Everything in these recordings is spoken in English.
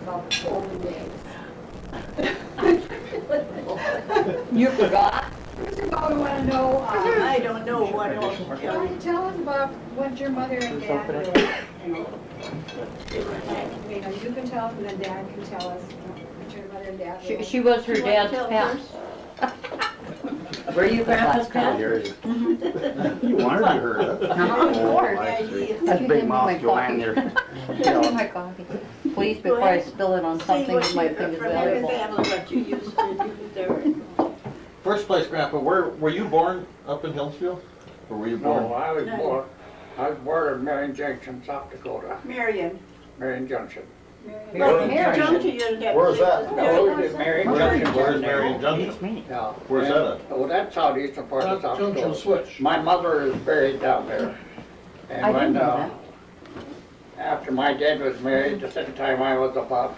about the olden days. You forgot? First of all, we want to know, I don't know what else to why tell don't you. you tell us about what your mother and dad were, you know, you can tell us and then Dad can tell us what your mother and dad were. She was her You wanna dad's tell pet. first? Were you grandpa's pet? You wanted to hear that. Uh-huh. Yeah, he is. That's You big hand me mouth my Joanne coffee. there. Give me my coffee. Please, Go before I ahead. spill it on Say something what that might you- think is from your valuable. family, what you used to do there. First place, Grandpa, where were you born up in Hillsfield? Or were you born? No, I was born in Marion Junction, South Dakota. Marion. Marion Junction. Well, Marion. Junction, you didn't have to Where's say that? this. No, it's Marion Junction. Where's Marion Junction? Yeah. Where's that at? Oh, that's southeastern part of South Junction Dakota. switch. My mother is buried down there. I And didn't when, know that. after my dad was married, the second time I was about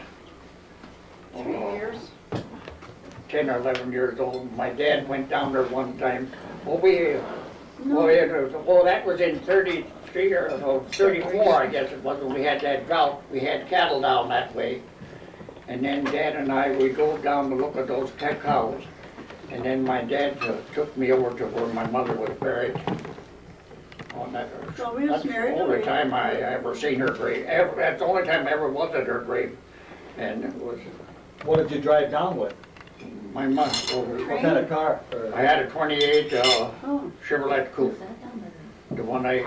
3 years. 10 or 11 years old, my dad went down there one time. Well, that was in 33 or no, 34, I guess it was, when we had that drought. We had cattle down that way. And then Dad and I, we go down to look at those cows. And then my dad took me over to where my mother was buried. On that, So we was that's the married only already. time I ever seen her grave. That's the only time I ever was at her grave. And it was What did you drive down with? my mother. What kind of car? I had a 28 Oh. Chevrolet Coupe, the one I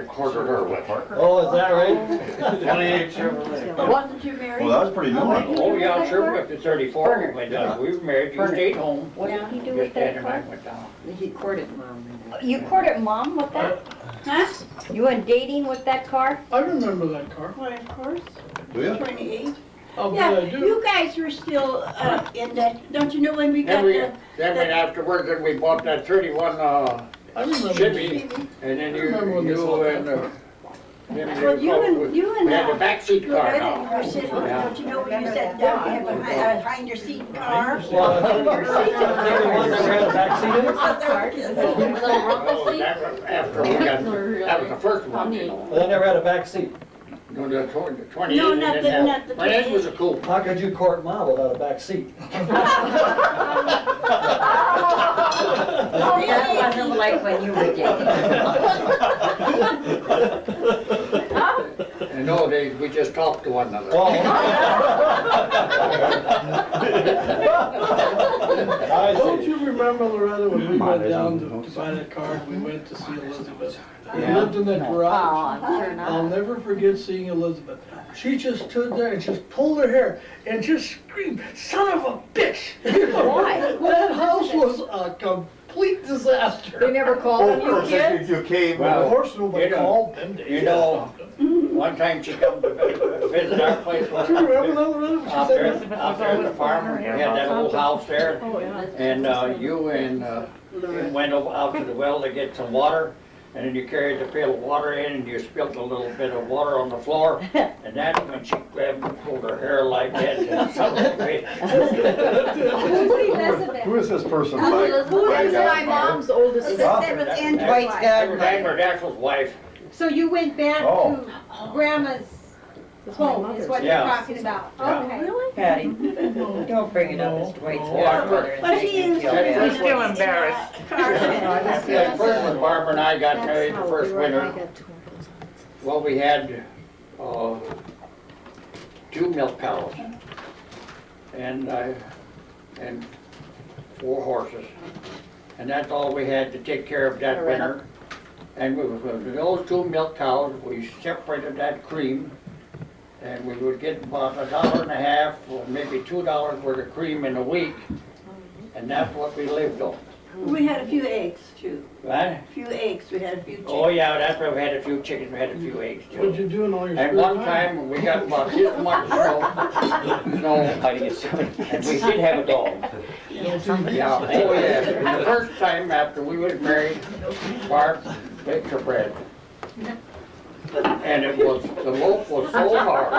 quartered her with. Oh, is that right? 28 Chevrolet. Wasn't you married? Well, that was pretty new. Oh, yeah, sure, up to 34, but we were married, you stayed home. What did he do Just with Dad that and I car? went down. He courted mom. You courted mom with that? Huh? You went dating with that car? I remember that car. Why, of course, Do you? 28. How Yeah, good I do. you guys were still in that, don't you know when we got Then afterwards, then we bought that 31 I remember. Chevy, and then you Remember when they sold and, that Well, you and we had the backseat Your car wedding, now. you were sitting, Yeah. don't you know when you sat down, you have a behind your seat car? Well, Behind your seat. They were ones that had a backseat in it? Little rumple seat? That was after we got, that was the first one, you know. Well, they never had a backseat. No, the 28 No, and not then the- have- not the my aunt 28. was a coupe. How could you court mom without a backseat? That wasn't like when you were dating. In those days, we just talked to one another. Oh. Don't Don't you remember, Loretta, when we went down Mine to buy that car, and we went to see Elizabeth? We Yeah. lived in that Oh, garage. I'm sure I'll not. never forget seeing Elizabeth. She just stood there and just pulled her hair and just screamed, "Son of a bitch!" Why? That house was a complete disaster. They never called Oh, on of you course, kids? you came. Of course, nobody You know- called them days. You know, one time she come to visit our place. Do you remember that, Loretta, when she Out said there, that? out there at the farm, we had that old house there, and you and went over out to the well to get some water, and then you carried the pail of water in, and you spilled a little bit of water on the floor, and that's when she grabbed and pulled her hair like that, and something. Who is this person? That was my mom's oldest sister. That was Andrew's Dwight's wife. That was godmother. Dashiell's wife. So you went back Oh. to Grandma's home, is what you're Yeah. talking about? Yeah. Okay. Patty, don't bring it up, it's Dwight's No. godmother. and But make he me is. feel bad. He's still embarrassed. embarrassed. Yeah, first when Barbara and I got married the first winter, well, we had, 2 milk cows and 4 horses. And that's all we had to take care of that winter. And with those 2 milk cows, we separated that cream, and we would get about $1.50 or maybe $2 worth of cream in a week, and that's what we lived on. We had a few eggs too, Right? a few eggs, we had a few chickens. Oh, yeah, that's why we had a few chickens, we had a few eggs What'd too. you do in all your spare And one time, we got about this much snow, and we did have a dog. Yeah, oh yeah, and the first time after we was married, Barb baked her bread. And the loaf was so hard.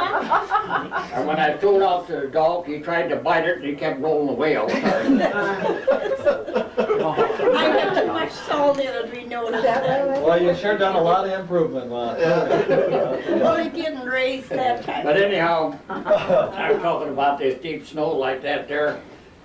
And when I threw it out to the dog, he tried to bite it and he kept rolling away all the time. I got too much salt in it, we noticed. Well, you sure done a lot of improvement, Ma. Well, it didn't raise that time. But anyhow, I'm talking about this deep snow like that there,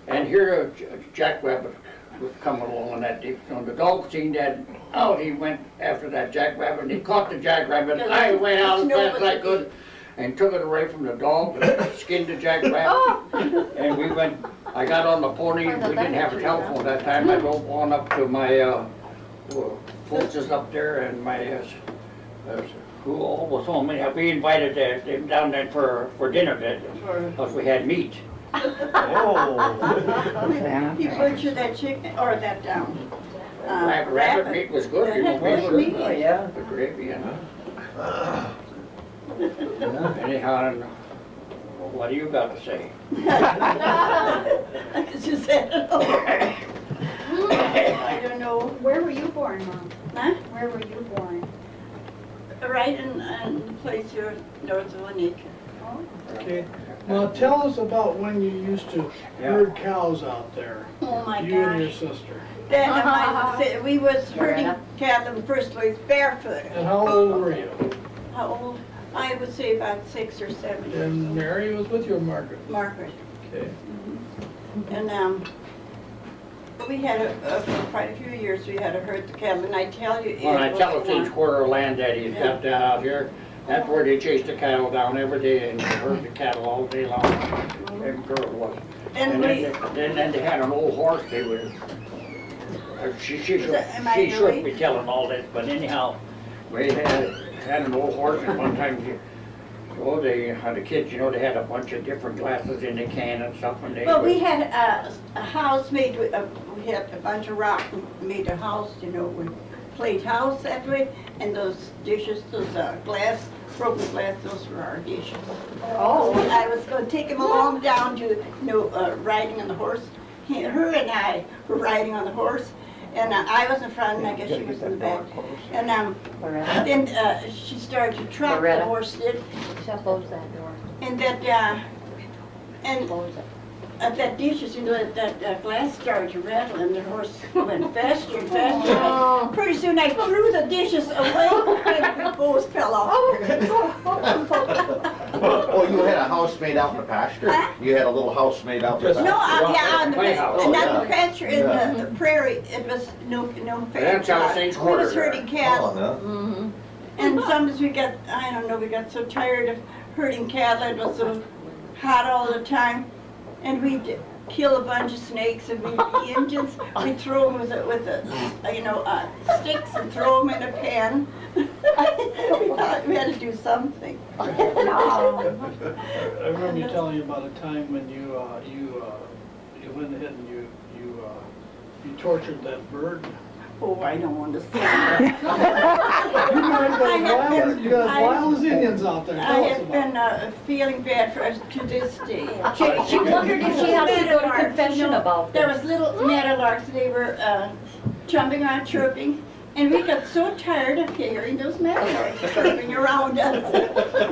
and here a jackrabbit was coming along in that deep snow. The dog seen that, out he went after that jackrabbit, and he caught the jackrabbit. I went out as fast as I could and took it away from the dog, skinned the jackrabbit, and we went, I got on the pony, we didn't have a telephone that time, I drove on up to my folks up there, and my, who all was home, and we invited them down there for dinner, because we had meat. You butchered that chicken, or that, Rabbit meat was good, you know, That was meat. Oh, yeah. the gravy, and, anyhow, what do you got to say? I just said, I don't know, Where were you born, Mom? huh? Where were you born? Right in the place here north of Winnetka. Oh, Okay, now tell us about when you used to herd cows out there, Oh my you and your gosh. sister. We was herding cattle in the first place barefoot. And how old were you? How old? I would say about 6 or 7 years And old. Mary was with you or Margaret? Margaret. Okay. And we had for quite a few years, we had to herd the cattle, and I tell you, it When I was tell us each fun. quarter of land that he's got out here, that's where they chase the cattle down every day and herd the cattle all day long. Them girls was. And And we, then they had an old horse they would, she Am I shouldn't really? be telling all this, but anyhow, we had an old horse and one time, the kids, you know, they had a bunch of different glasses in the can and stuff and they well, we would- had a house made with, we had a bunch of rock, and made a house, you know, with plate house that way, and those dishes, those glass, broken glass, those were our dishes. Oh. I was gonna take him along down to, you know, riding on the horse. Her and I were riding on the horse, and I was in front, and I guess she was in the back. And then she started to trot, the Loretta. horse did, Close that door. and and Close it. that dishes, you know, that glass started to rattle, and the horse went faster and faster. Oh. Pretty soon I threw the dishes away, and the both fell off. Oh, you had a house made out in the pasture? Huh? You had a little house made out in the No, pasture? yeah, on the, Playhouse. and Oh, on yeah. the pasture, in the prairie, it was no That's how Saints We Quarter was there. herding cattle, Oh, no. Mm-hmm. and sometimes we got, I don't know, we got so tired of herding cattle, it was so hot all the time, and we'd kill a bunch of snakes, and the Indians, we'd throw them with sticks and throw them in a pan. We thought we had to do something. I remember you telling me about a time when you went ahead and you tortured that bird. Oh, I don't want to say that. You guys I- wild as Indians out there. I Tell us have about been feeling bad for us to this day. She wondered if she had to go to Meadowlarks, confession you know, about There this. was little meadowlarks, they were jumping around chirping, and we got so tired of hearing those meadowlarks chirping around us.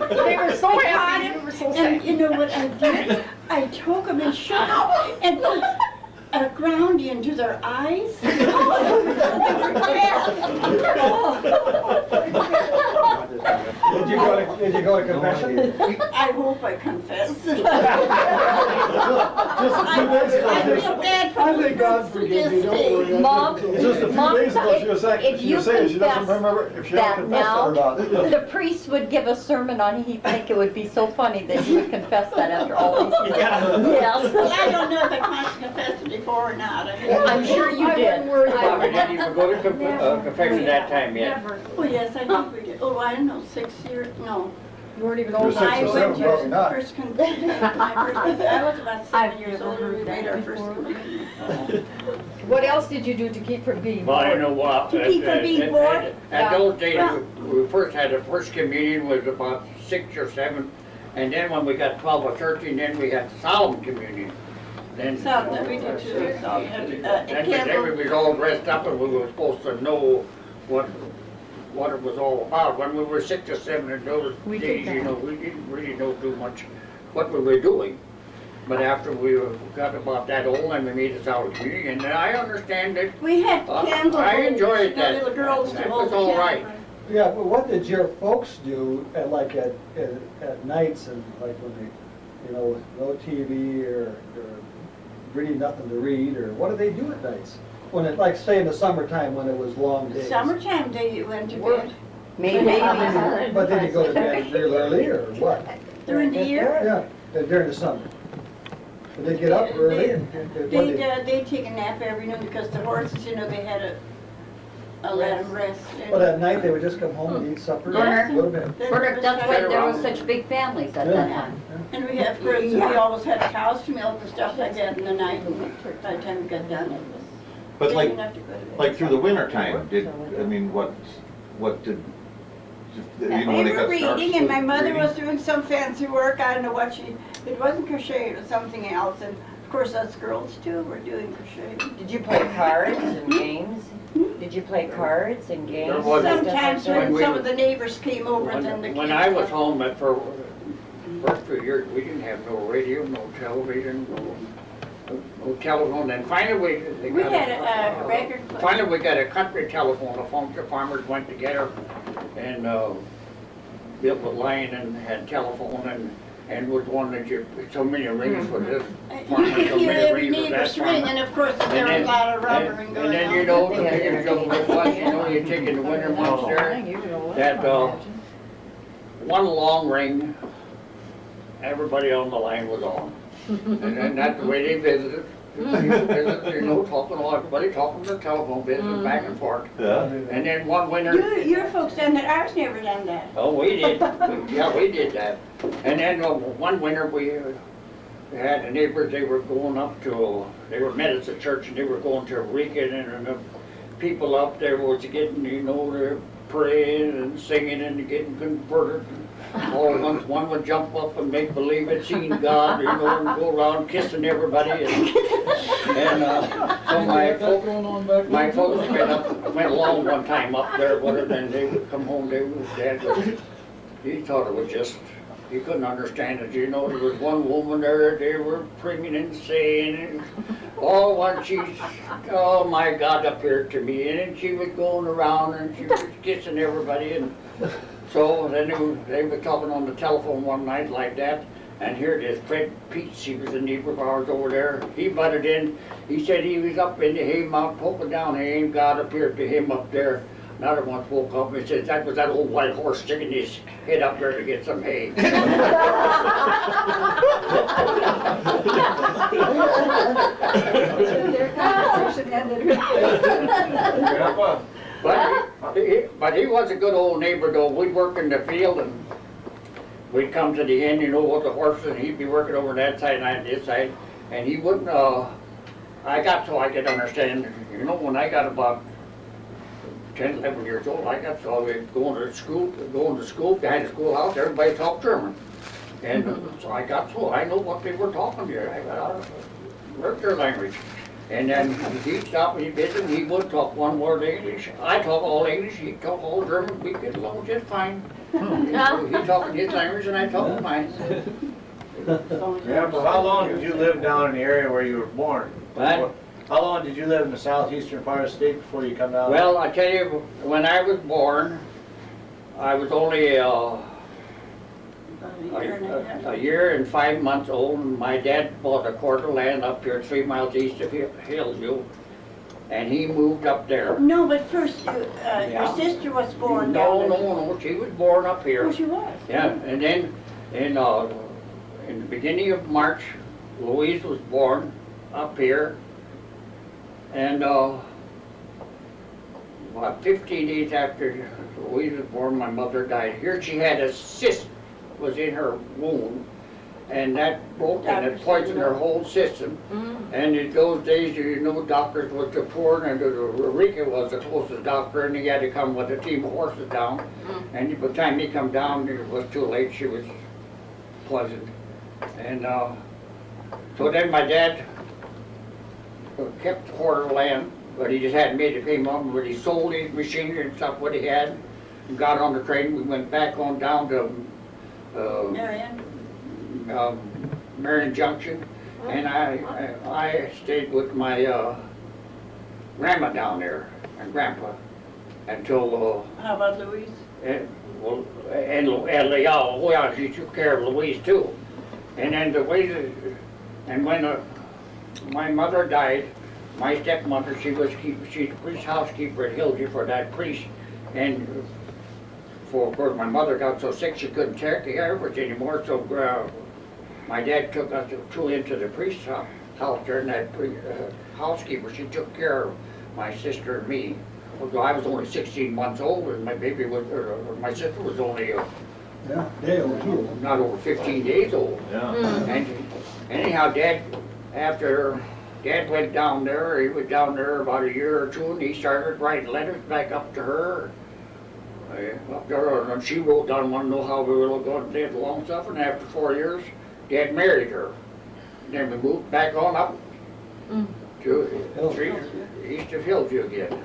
They were so happy, we were so sad. And you know what I did? I took them and shook them and put a ground into their eyes. They were dead. Did you go to confession? I hope I confess. Just a few days I ago, feel bad for I think God to forgive me, this don't day. worry. I Mom, think it's Just a few Mom, days ago, she was saying, if you she doesn't confess remember if she that had confessed now, or not. the priest would give a sermon on it. He'd think it would be so funny that you would confess that after all these years. Well, Yes. I don't know if I confessed it before or not. I'm sure you did. Well, we didn't even go to confession that time yet. Oh, yes, I think we did. Oh, I don't know, 6 years, no. You weren't even You're old. 6 I or 7, went to probably not. first confession. I was about 7 years never old when we heard made that our first before. communion. What else did you do to keep from being Well, I bored? know what. To keep from being bored? At those days, Well- we first had the first communion was about 6 or 7, and then when we got 12 or 13, then we had solemn communion. Then So, we did too. So, then we was all dressed up and we were supposed to know what what it was all about. When we were 6 or 7 in those We did days, that. you know, we didn't really know too much what we were doing. But after we got about that old, and we made us out of community, and I understand that We had candle I holders, enjoyed you know, that. little girls to That hold was the all candle. right. Yeah, but what did your folks do at at nights and like when they, you know, no TV or really nothing to read, or what did they do at nights? When it, like, say in the summertime when it was long days? Summertime, they went to Work. bed. Maybe. But did you go to bed real early or what? During the year, Yeah, during the summer. Did they get up early? they'd take a nap every noon because the horses, you know, they had a let them rest. and- But at night, they would just come home and eat supper? Bernard. Go to bed. then Bernard, it that's was why time- there was such big families at that time. And we have, of course, we always had cows to milk and stuff like that in the night, and by the time we got done, it was. But they like, didn't have to go to bed. like through the winter time, I mean, what did, you know, We when it were got dark? reading, and my mother reading? was doing some fancy work, I don't know what it wasn't crochet, it was something else, and of course us girls too were doing crochet. Did you play cards and games? Did you play cards and games? There was- and stuff like Sometimes that? when we some were- of the neighbors came over, then the kids. When I was home for first few years, we didn't have no radio, no television, no telephone, and finally they We got had a record player. Finally, we got a country telephone, the farmers went together and built a line and had telephone and was one that you, so many rings for this You farmer, could so hear many every rings for neighbor's that ring, farmer. and of course, there And was a then- lot of rubbering going on. And then, you know, the biggest trouble was, you know, you take in the winter months there, that one long ring, everybody on the line was on. And then that's the way they visited. People visited, you know, talking, everybody talking to the telephone, visiting back and forth. Yeah. And then one winter. Your folks done that, ours never done that. Oh, we did. Yeah, we did that. And then one winter we had the neighbors, they were going up to, they were met at the church and they were going to Rican, and the people up there was getting, you know, they're praying and singing and getting converted. All at once, one would jump up and make believe it seen God, you know, and go around kissing everybody. And so my folks went along one time up there with it, and they would come home, Dad was, he thought it was just, he couldn't understand it, you know, there was one woman there, they were praying and saying, and oh, oh my God, appeared to me, and then she was going around and she was kissing everybody, and so then they were talking on the telephone one night like that, and here this Fred Peets, he was a neighbor of ours over there, he butted in, he said he was up in the hay mountain poking down hay, and God appeared to him up there. Another one woke up and said that was that old white horse sticking his head up there to get some hay. Their conversation ended. But he was a good old neighbor though. We'd work in the field and we'd come to the end, you know, with the horses, and he'd be working over that side and I on this side. And he wouldn't, I got so I could understand, you know, when I got about 10, 11 years old, I got so I was going to school, behind the schoolhouse, everybody talked German. And so I got so I know what they were talking here. I got learned their language. And then he'd stop and he'd visit, and he would talk one word English. I talk all English, he'd talk all German, we get along just fine. He talked his language and I talked mine. Grandpa, how long did you live down in the area where you were born? What? How long did you live in the southeastern part of the state before you come down? Well, I tell you, when I was born, I was only a year and 5 months old, and my dad bought a quarter of land up here 3 miles east of Hillsview, and he moved up there. No, but first, your Yeah. sister was born down there. No, she was born up here. Oh, she was? Yeah, and then in the beginning of March, Louise was born up here, and about 15 days after Louise was born, my mother died. Here she had a cyst was in her wound, and that broke and it poisoned her whole system. And in those days, you know, doctors was the poor, and Eureka was the closest doctor, and he had to come with a team of horses down. And by the time he come down, it was too late. She was poisoned. And so then my dad kept the quarter of land, but he just hadn't made the payment, but he sold his machinery and stuff, what he had, got on the train, we went back on down to, Marion? Marion Junction, and I stayed with my, grandma down there, and grandpa, until, How about Louise? and, well, yeah, she took care of Louise too. And then the way that, and when my mother died, my stepmother, she's the priest housekeeper at Hillview for that priest. And of course, my mother got so sick she couldn't take care of us anymore, so my dad took us two into the priest's house there, and that housekeeper, she took care of my sister and me. Although I was only 16 months old, and my baby was, or my sister was only Yeah, day old too. not over 15 days old. Yeah. And anyhow, after Dad went down there, he was down there about a year or two, and he started writing letters back up to her. Up there, and she wrote down, wanted to know how we were going to live along stuff, and after 4 years, Dad married her. Then we moved back on up to east of Hillview again.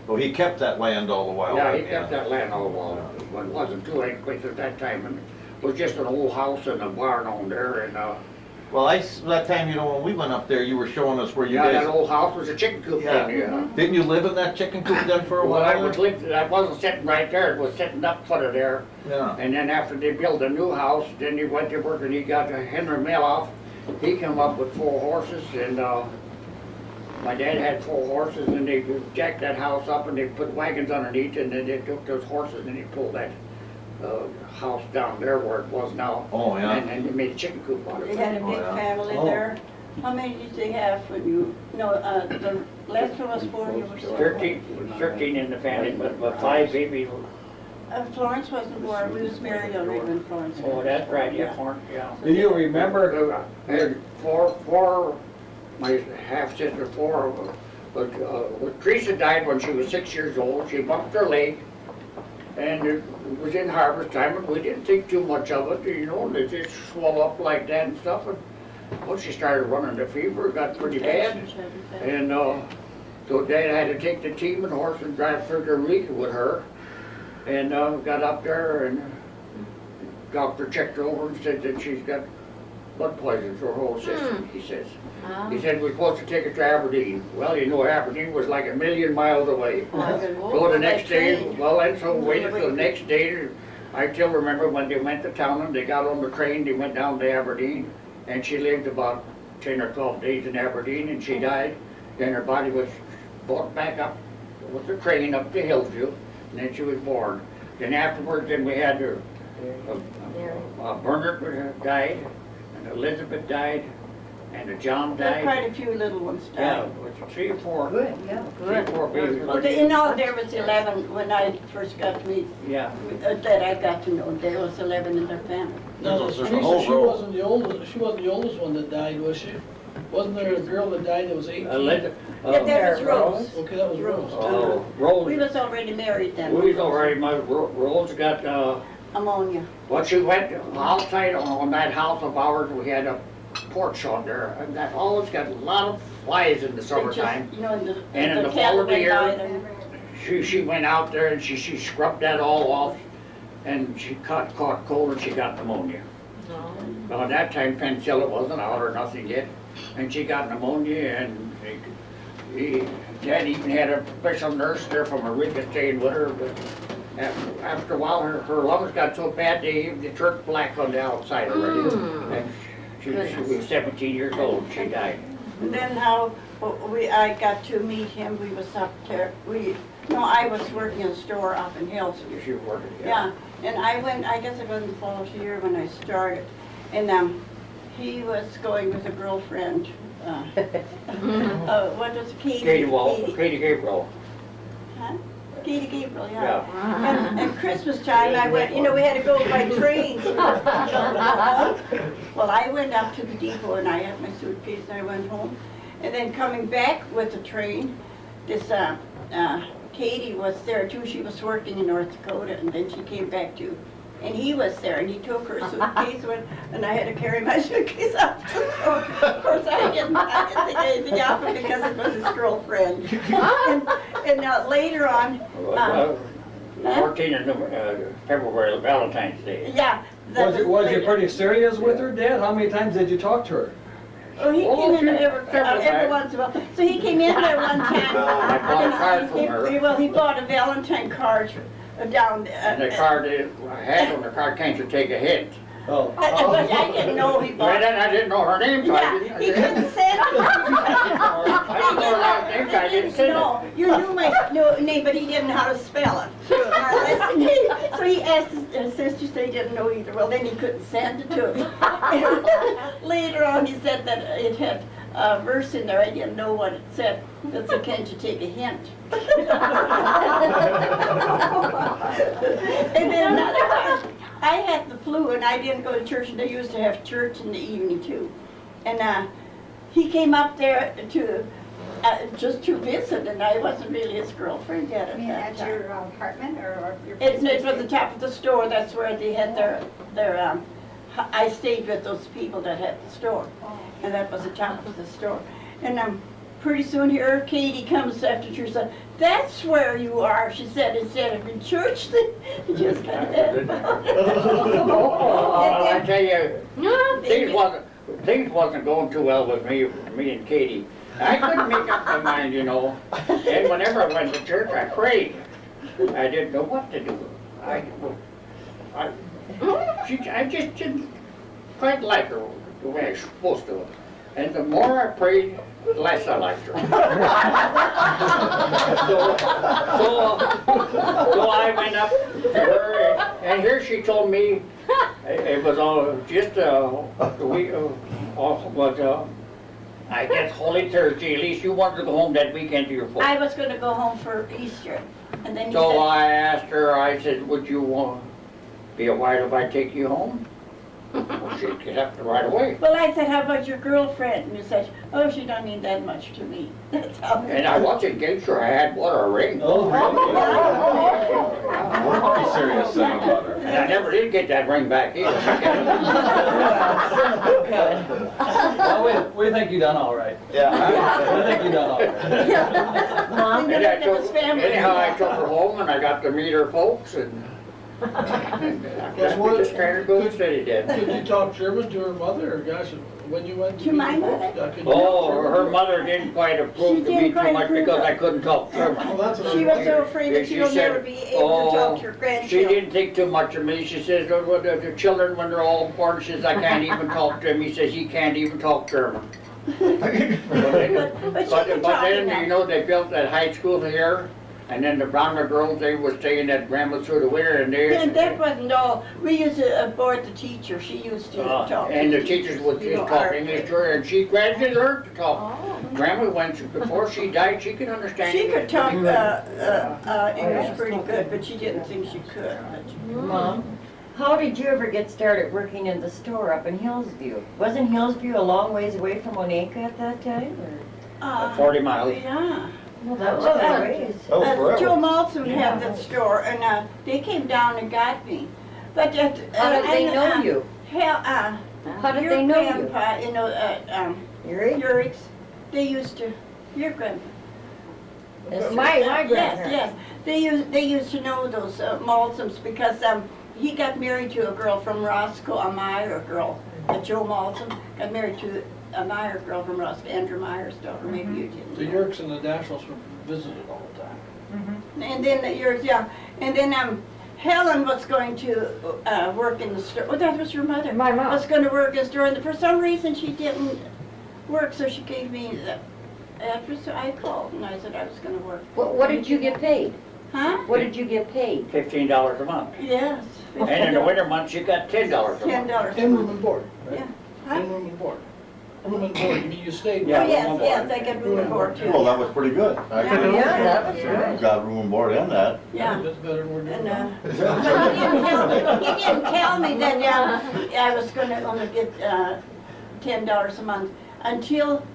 Well, he kept that land all the while. Yeah, he kept that land all the while. But it wasn't too acreage at that time, and it was just an old house and a barn on there, and Well, that time, you know, when we went up there, you were showing us where you yeah, that guys, old house was a chicken coop Yeah. then, didn't you live in that chicken coop then for a Well, while? I wasn't sitting right there, it was sitting up footer there. Yeah. And then after they built a new house, then he went to work and he got a Henry Meloff. He came up with 4 horses, and my dad had 4 horses, and they jacked that house up and they put wagons underneath, and then they took those horses and they pulled that house down there where it was now. Oh, yeah. And they made a chicken coop out of They it. had a big yeah. family Oh. there. How many did they have when you, no, the last one was 4, you were still. 13 in the family, but 5 babies. Florence wasn't born, we was married already when Florence was. Oh, that's right, yeah, yeah. Do you remember, And four, my half-sister, 4 of them. But Teresa died when she was 6 years old. She bumped her leg, and it was in harvest time, and we didn't think too much of it, you know, and it just swelled up like that and stuff. And once she started running the fever, it got pretty bad. And so Dad had to take the team and horse and drive through the Eureka with her. And got up there, and doctor checked her over and said that she's got blood poison through her whole system, he says. He said, we're supposed to take her to Aberdeen. Well, you know, Aberdeen was like 1,000,000 miles away. So the next day, well, and so waited till the next day. I still remember when they went to town and they got on the train, they went down to Aberdeen, and she lived about 10 or 12 days in Aberdeen, and she died. Then her body was brought back up with the train up to Hillview, and then she was born. Then afterwards, then we had her, Bernard died, and Elizabeth died, and John There were died. quite a few little ones Yeah, died. it was 3 or 4. Good, yeah. 3 or 4 babies. Well, in all, there was 11 when I first got to meet, Yeah. that I got to know. There was 11 in their family. No, There's a Teresa, whole she row. wasn't the oldest, she wasn't the oldest one that died, was she? Wasn't there a girl that died that was 18? Elizabeth. Yeah, that was Rose. Okay, that was Rose. We Rose, was already married then. we was already, Rose got, Ammonia. well, she went outside on that house of ours, we had a porch on there, and that always got a lot of flies in the They just, summertime. you know, And in the cattle fall of the that year, died and- She went out there and she scrubbed that all off, and she caught cold and she got pneumonia. Well, at that time penicillin wasn't out or nothing yet, and she got pneumonia, and Dad even had a special nurse there from Eureka staying with her, but after a while her lungs got so bad they turned black on the outside already. And she was 17 years old, she died. And then how I got to meet him, we was up there, I was working in a store up in Hillsview. She worked, Yeah, and I went, I guess it was in the fall of the year when I started, and he was going with a girlfriend. What was it, Katie? Katie Gabriel. Huh? Katie Gabriel, Yeah. yeah. And Christmas time, I went, we had to go by trains. Well, I went up to the depot and I had my suitcase and I went home. And then coming back with the train, this Katie was there too. She was working in North Dakota, and then she came back too. And he was there, and he took her suitcase, and I had to carry my suitcase up. So, of course, I didn't think anything of it because it was his girlfriend. And later on, 14th of February, Valentine's Day. yeah. that Was you later. pretty serious with her, Dad? How many times did you talk to her? Oh, he came in several every times. once in a while. So he came in there one time. I bought a card from her. Well, he bought a Valentine card down there. And the card, I had on the card, can't you take a hint? Oh. But I didn't know he Right bought. then, I didn't know her name, so I Yeah, didn't. he didn't say it. I didn't know her last name, so I didn't say it. No, you knew my name, but he didn't know how to spell it. So he asked his sister, so he didn't know either. Well, then he couldn't send it to him. Later on, he said that it had a verse in there. I didn't know what it said. It said, "Can't you take a hint?" And then another time, I had the flu and I didn't go to church, and they used to have church in the evening too. And he came up there to just to visit, and I wasn't really his girlfriend yet I at mean, that at time. your apartment or your? It was the top of the store. That's where they had their. I stayed with those people that had the store, and that was the top of the store. And pretty soon here, Katie comes after church. Said, "That's where you are," she said, "instead of in church." They just kind of. I tell you, things wasn't going too well with me and Katie. I couldn't make up my mind, you know. And whenever I went to church, I prayed. I didn't know what to do. I just didn't quite like her the way I was supposed to. And the more I prayed, the less I liked her. So I went up to her, and here she told me it was just a week, I guess Holy Thursday. At least you wanted to go home that weekend to your folks. I was going to go home for Easter, and then he So said, I asked her, I said, would you be a while if I take you home? Well, she'd get up right away. well, I said, "How about your girlfriend?" And he said, "Oh, she don't mean that much to me." That's how. And I was engaged to her. I had, a ring. Oh, We're pretty serious thing about her. And I never did get that ring back either. Well, we think you done all right. Yeah. We think you done all right. Mom, And anyhow, I took her home and I got to meet her folks and we just kind of go steady then. Could you talk German to her mother, or gosh, when you went to To meet my the mother? folks, could you Oh, talk her German? mother didn't quite She approve to didn't me too quite much approve because of- I couldn't talk German. Well, that's what She I'm was so afraid that She she'll said, never be able to talk to her She grandchildren. didn't think too much of me. She says, "Oh, well, the children, when they're all born," she says, "I can't even talk to him." He says, "He can't even talk German." But she can talk then, enough. you know, they built that high school here, and then the Browner girls, they were staying at Grandma's through the winter, and And that wasn't all. We used to board the teacher. She used to talk. and to the teachers would you just know, talk our- English to her, and she gradually learned to talk. Grandma went, before she died, she could understand She English. could talk English pretty good, but she didn't think she could. Mom, how did you ever get started working in the store up in Hillsview? Wasn't Hillsview a long ways away from Oneka at that time? Or? 40 miles. Yeah. Well, that was Well, quite a ways. Oh, forever. Joe Malson had that store, and they came down and got me. But How did they know you? Hell, How did your they know you? grandpa, you know, Yuri? Yurik's, they used to, your grandpa. My Yes, grandparents. yes. They used to know those Malsons because he got married to a girl from Roscoe, a Meyer girl. Joe Malson got married to a Meyer girl from Roscoe, Andrew Meyer's daughter. Maybe you didn't. The know. Yerks and the Dashiells were visited all the time. And then and then Helen was going to work in the store. Oh, that was your mother. My mom. Was going to work in the store, and for some reason she didn't work, so she gave me the address. So I called and I said I was going to work. What did you get paid? Huh? What did you get paid? $15 a month. Yes. And in the winter months, you got $10 a month. $10. In room and board, right? Yeah. Huh? In room and board. Room and board, you mean you stayed? Yeah. Oh, yes, room and yes, board. I got room and board too. Well, that was pretty good. Yeah, that was good. Got room and board in that. Yeah. That's better than we're doing And, now. but he didn't tell me that I was going to only get $10 a month until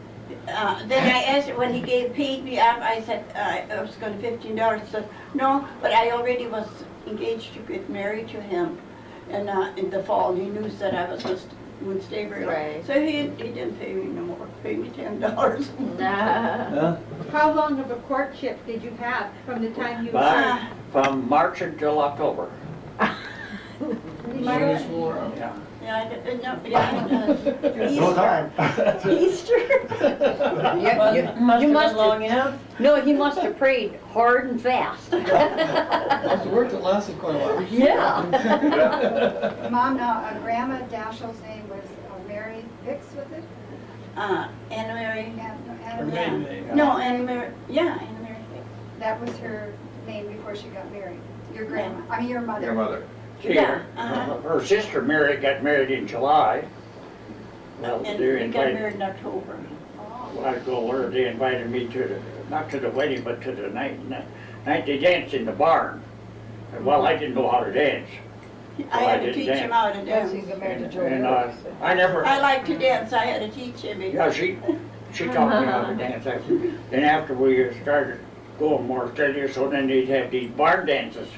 then I asked when he paid me up. I said I was going to $15. He said no, but I already was engaged to get married to him, and in the fall he knew that I was going to wouldn't stay very long. Right. So he didn't pay me no more, paid me $10. Huh? How long of a courtship did you have from the time you? But from March until October. March? Yeah. Yeah, I did, no, yeah. No time. Easter. Must You have must been long enough. No, he must have prayed hard and fast. Must have worked, it lasted quite a while. Yeah. Mom, now, Grandma Dashiell's name was Mary Hicks with it? Anna Mary. Anna Her Mary. maiden name. No, Anna Mary, yeah, Anna Mary. That was her name before she got married. Your grandma, I mean your mother. Your mother. See, Yeah, her sister Mary got married in July. Well, And they we got invited, married in October. Oh. I told her, they invited me to the, not to the wedding, but to the night they danced in the barn. And, well, I didn't know how to dance. I had to teach him how to dance. And I never, I like to dance, I had to teach him. yeah, she taught me how to dance. Then after we started going more steady, so then they'd have these barn dances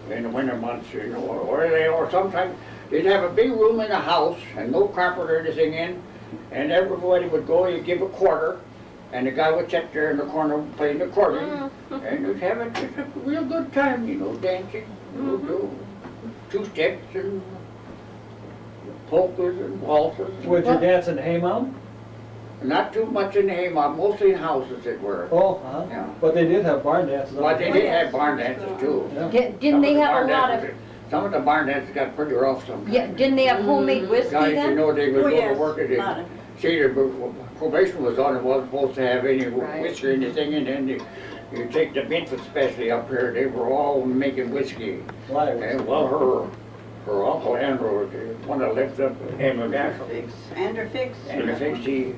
in the winter months, you know, or sometimes they'd have a big room in the house and no carpet or anything in, and everybody would go, you'd give a quarter, and the guy would sit there in the corner playing the accordion, and we'd have just a real good time, you know, dancing. We'd do two steps and polkas and waltzes. Would you dance in Hey Mom? Not too much in the Haymarket, mostly in houses it were. Oh, Yeah. But they did have barn dances. But they did have barn dances too. Yeah. Didn't they have a lot of, Some of the barn dances got pretty rough sometimes. yeah, didn't they have homemade whiskey Guys, you then? know, they would Oh, go to yes, work at lot it. of- See, the probation was on, it wasn't supposed to have any Right. whiskey or anything, and then you take the Bentford especially up here, they were all making whiskey. Live. And well, her uncle Andrew, the one that lived up in Hammer Fix, Andrew Fix. and the things he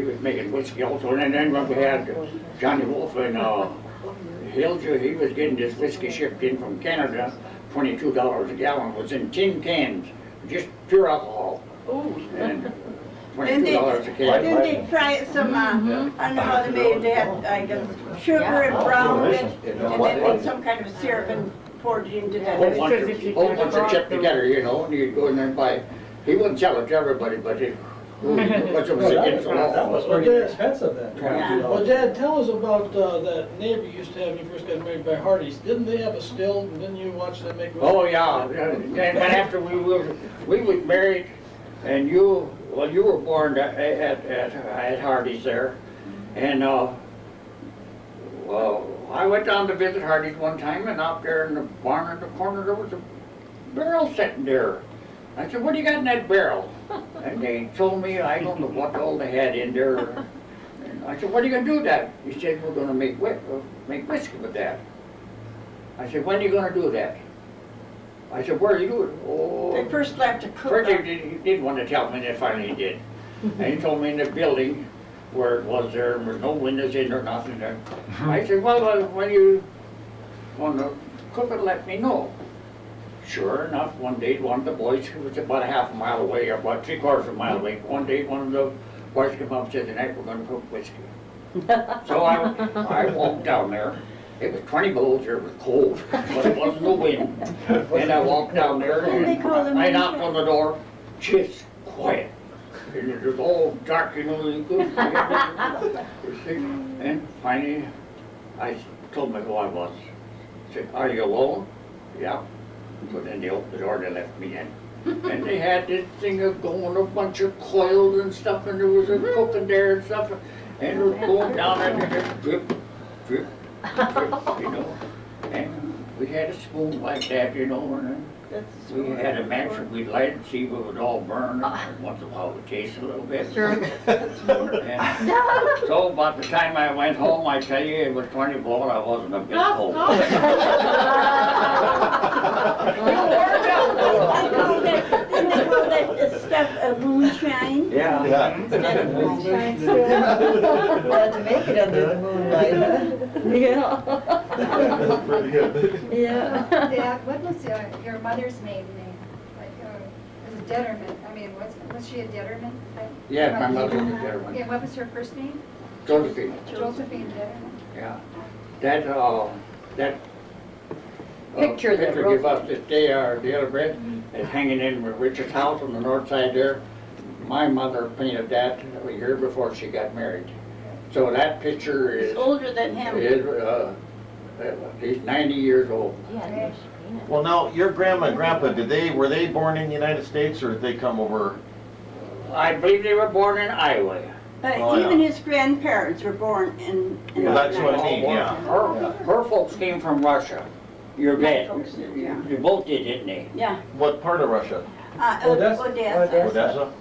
was making whiskey also, and then when we had Johnny Wolf in Hillsview, he was getting this whiskey shipped in from Canada, $22 a gallon, was in tin cans, just pure alcohol. And $22 a can. Then they fry some, I don't know how they made it, they had like sugar and browned it, and then made some kind of syrup and poured it into Whole that. bunch of chip together, you know, and you'd go in there and buy, he wouldn't sell it to everybody, but it, much of Well, it that against the law. was pretty expensive then, Yeah. Well, $22. Dad, tell us about that neighbor you used to have when you first got married by Hardee's. Didn't they have a still, and didn't you watch them make whiskey? Oh, yeah, and after we was married, and you were born at Hardee's there, and, well, I went down to visit Hardee's one time, and out there in the barn in the corner, there was a barrel sitting there. I said, what do you got in that barrel? And they told me, I don't know what all they had in there. And I said, what are you gonna do with that? He said, we're gonna make whiskey with that. I said, when are you gonna do that? I said, where are you doing? Oh. They first left to cook. First he didn't want to tell me, and then finally he did. And he told me in the building where it was there was no windows in or nothing there. I said, well, when you want to cook it, let me know. Sure enough, one day one of the boys, who was about a half a mile away, or about 3/4 of a mile away, one day one of the boys came up and said, tonight we're going to cook whiskey. So I walked down there. It was 20 below there, it was cold, but it wasn't no wind. And I walked down there and I knocked on the door, just quiet. And it was all dark, you know, you couldn't see. And finally, I told them who I was. I said, are you alone? Yeah. So then they opened the door and they left me in. And they had this thing of going, a bunch of coils and stuff, and there was a cooking there and stuff. And it was going down and just drip, drip, drip, you know. And we had a spoon like that, you know, and we had a match that we'd light and see if it would all burn. And once in a while it would taste a little bit. Sure. And so about the time I went home, I tell you, it was 20 below and I wasn't a bit cold. Didn't they call that stuff moonshine? Yeah. Glad to make it under the moonlight, huh? Yeah. Pretty good. Yeah. Dad, what was your mother's maiden name? Like, was it Detterman? I mean, was she a Detterman? Yeah, my mother was a Detterman. Okay, what was her first name? Josephine. Josephine Detterman. Yeah. That Picture that Picture give us this day, the other bit, is hanging in Richard's house on the north side there. My mother painted that a year before she got married. So that picture He's is, older than him. he's 90 years old. Yeah, Well, now, your grandma and grandpa, were they born in the United States or did they come over? I believe they were born in Iowa. Oh, Even yeah. his grandparents were born in. Well, that's what I mean, yeah. Her folks came from Russia. Your My dad, folks did, yeah. you both did, didn't they? Yeah. What part of Russia? Odessa. Odessa. Odessa?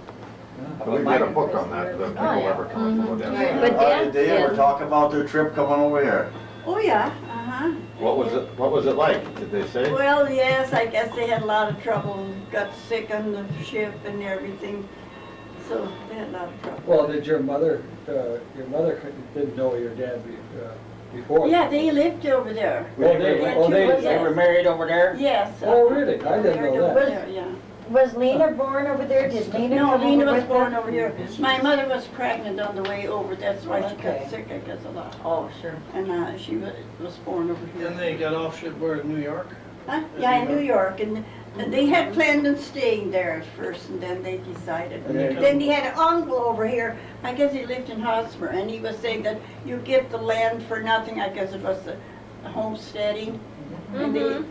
We made a book on that, the people yeah. ever coming from Odessa. But Did they ever Dad talk about their trip coming over here? Oh, yeah, uh-huh. What was it like? Did they say? Well, yes, I guess they had a lot of trouble, got sick on the ship and everything, so they had a lot of trouble. Well, did your mother didn't know your dad before? Yeah, they lived over there. Oh, They were married over there? Yes. Oh, really? I didn't know Over that. there, yeah. Was Lena born over there? Did Lena No, come Lena over was with born them? over here. My mother was pregnant on the way over, that's why she Okay. got sick, I guess, a lot. Oh, sure. And she was born over Then here. they got off ship where, in New York? Huh? Yeah, in New York, and they had planned on staying there at first, and then they decided. And they Then he had an uncle over here, I guess he lived in Hotspur, and he was saying that you get the land for nothing, I guess it was the homesteading. And they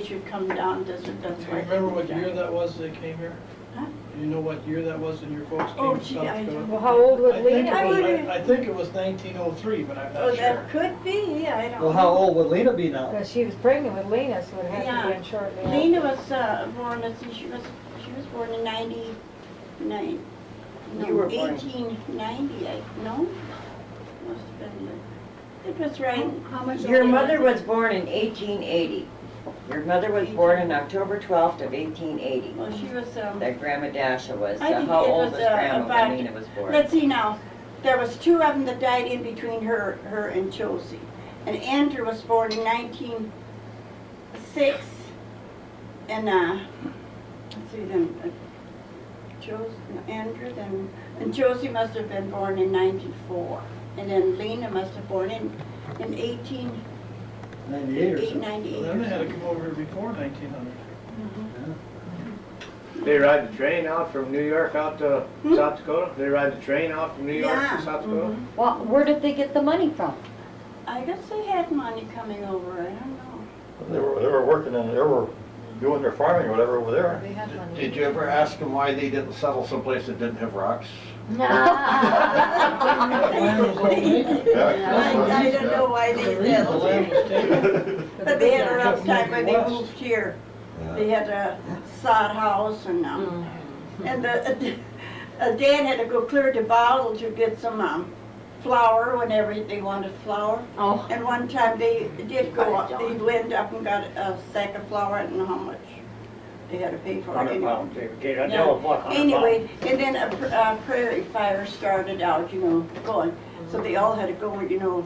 should come down, that's Do why. you remember what year that was they came here? Huh? Do you know what year that was when your folks Oh, came to gee, South I Dakota? don't. Well, how old was I think Lena? it was- I think it was 1903, but I'm Oh, not sure. that could be, I don't know. Well, how old would Lena be now? Because she was pregnant with Lena, so it had to Yeah. have been shortly after. Lena was born, let's see, she was born in 99, You were no, born- 1890, no? Must have been, it was right. How much Your older mother was was born in 1880. Your mother was born on October 12th of 1880. Well, she was, That Grandma Dasha was. I think How it old was, was Grandma about- when Lena was born? let's see now, there was two of them that died in between her and Josie. And Andrew was born in 1906, and, let's see, then, Andrew, then, and Josie must have been born in 94. And then Lena must have born in 98 or something. 1898. Well, then they had to come over here before 1900. They ride the train out from New York out to South Dakota? They ride the train out from New York Yeah. to South Dakota? Well, where did they get the money from? I guess they had money coming over, I don't know. They were working and they were doing their farming or whatever over there. They had money. Did you ever ask them why they didn't settle someplace that didn't have rocks? Land was all vacant. I don't know why they The settled land here. was taken. But they had a rough time when they West. moved here. They had a sod house and Dad had to go clear to Bottle to get some flour whenever they wanted flour. Oh. And one time they did go up, they went up and got a sack of flour, I don't know how much they had to pay for it. 100 anyway. pounds. They Yeah. know what, 100 Anyway, and then a prairie fire started out, going. So they all had to go,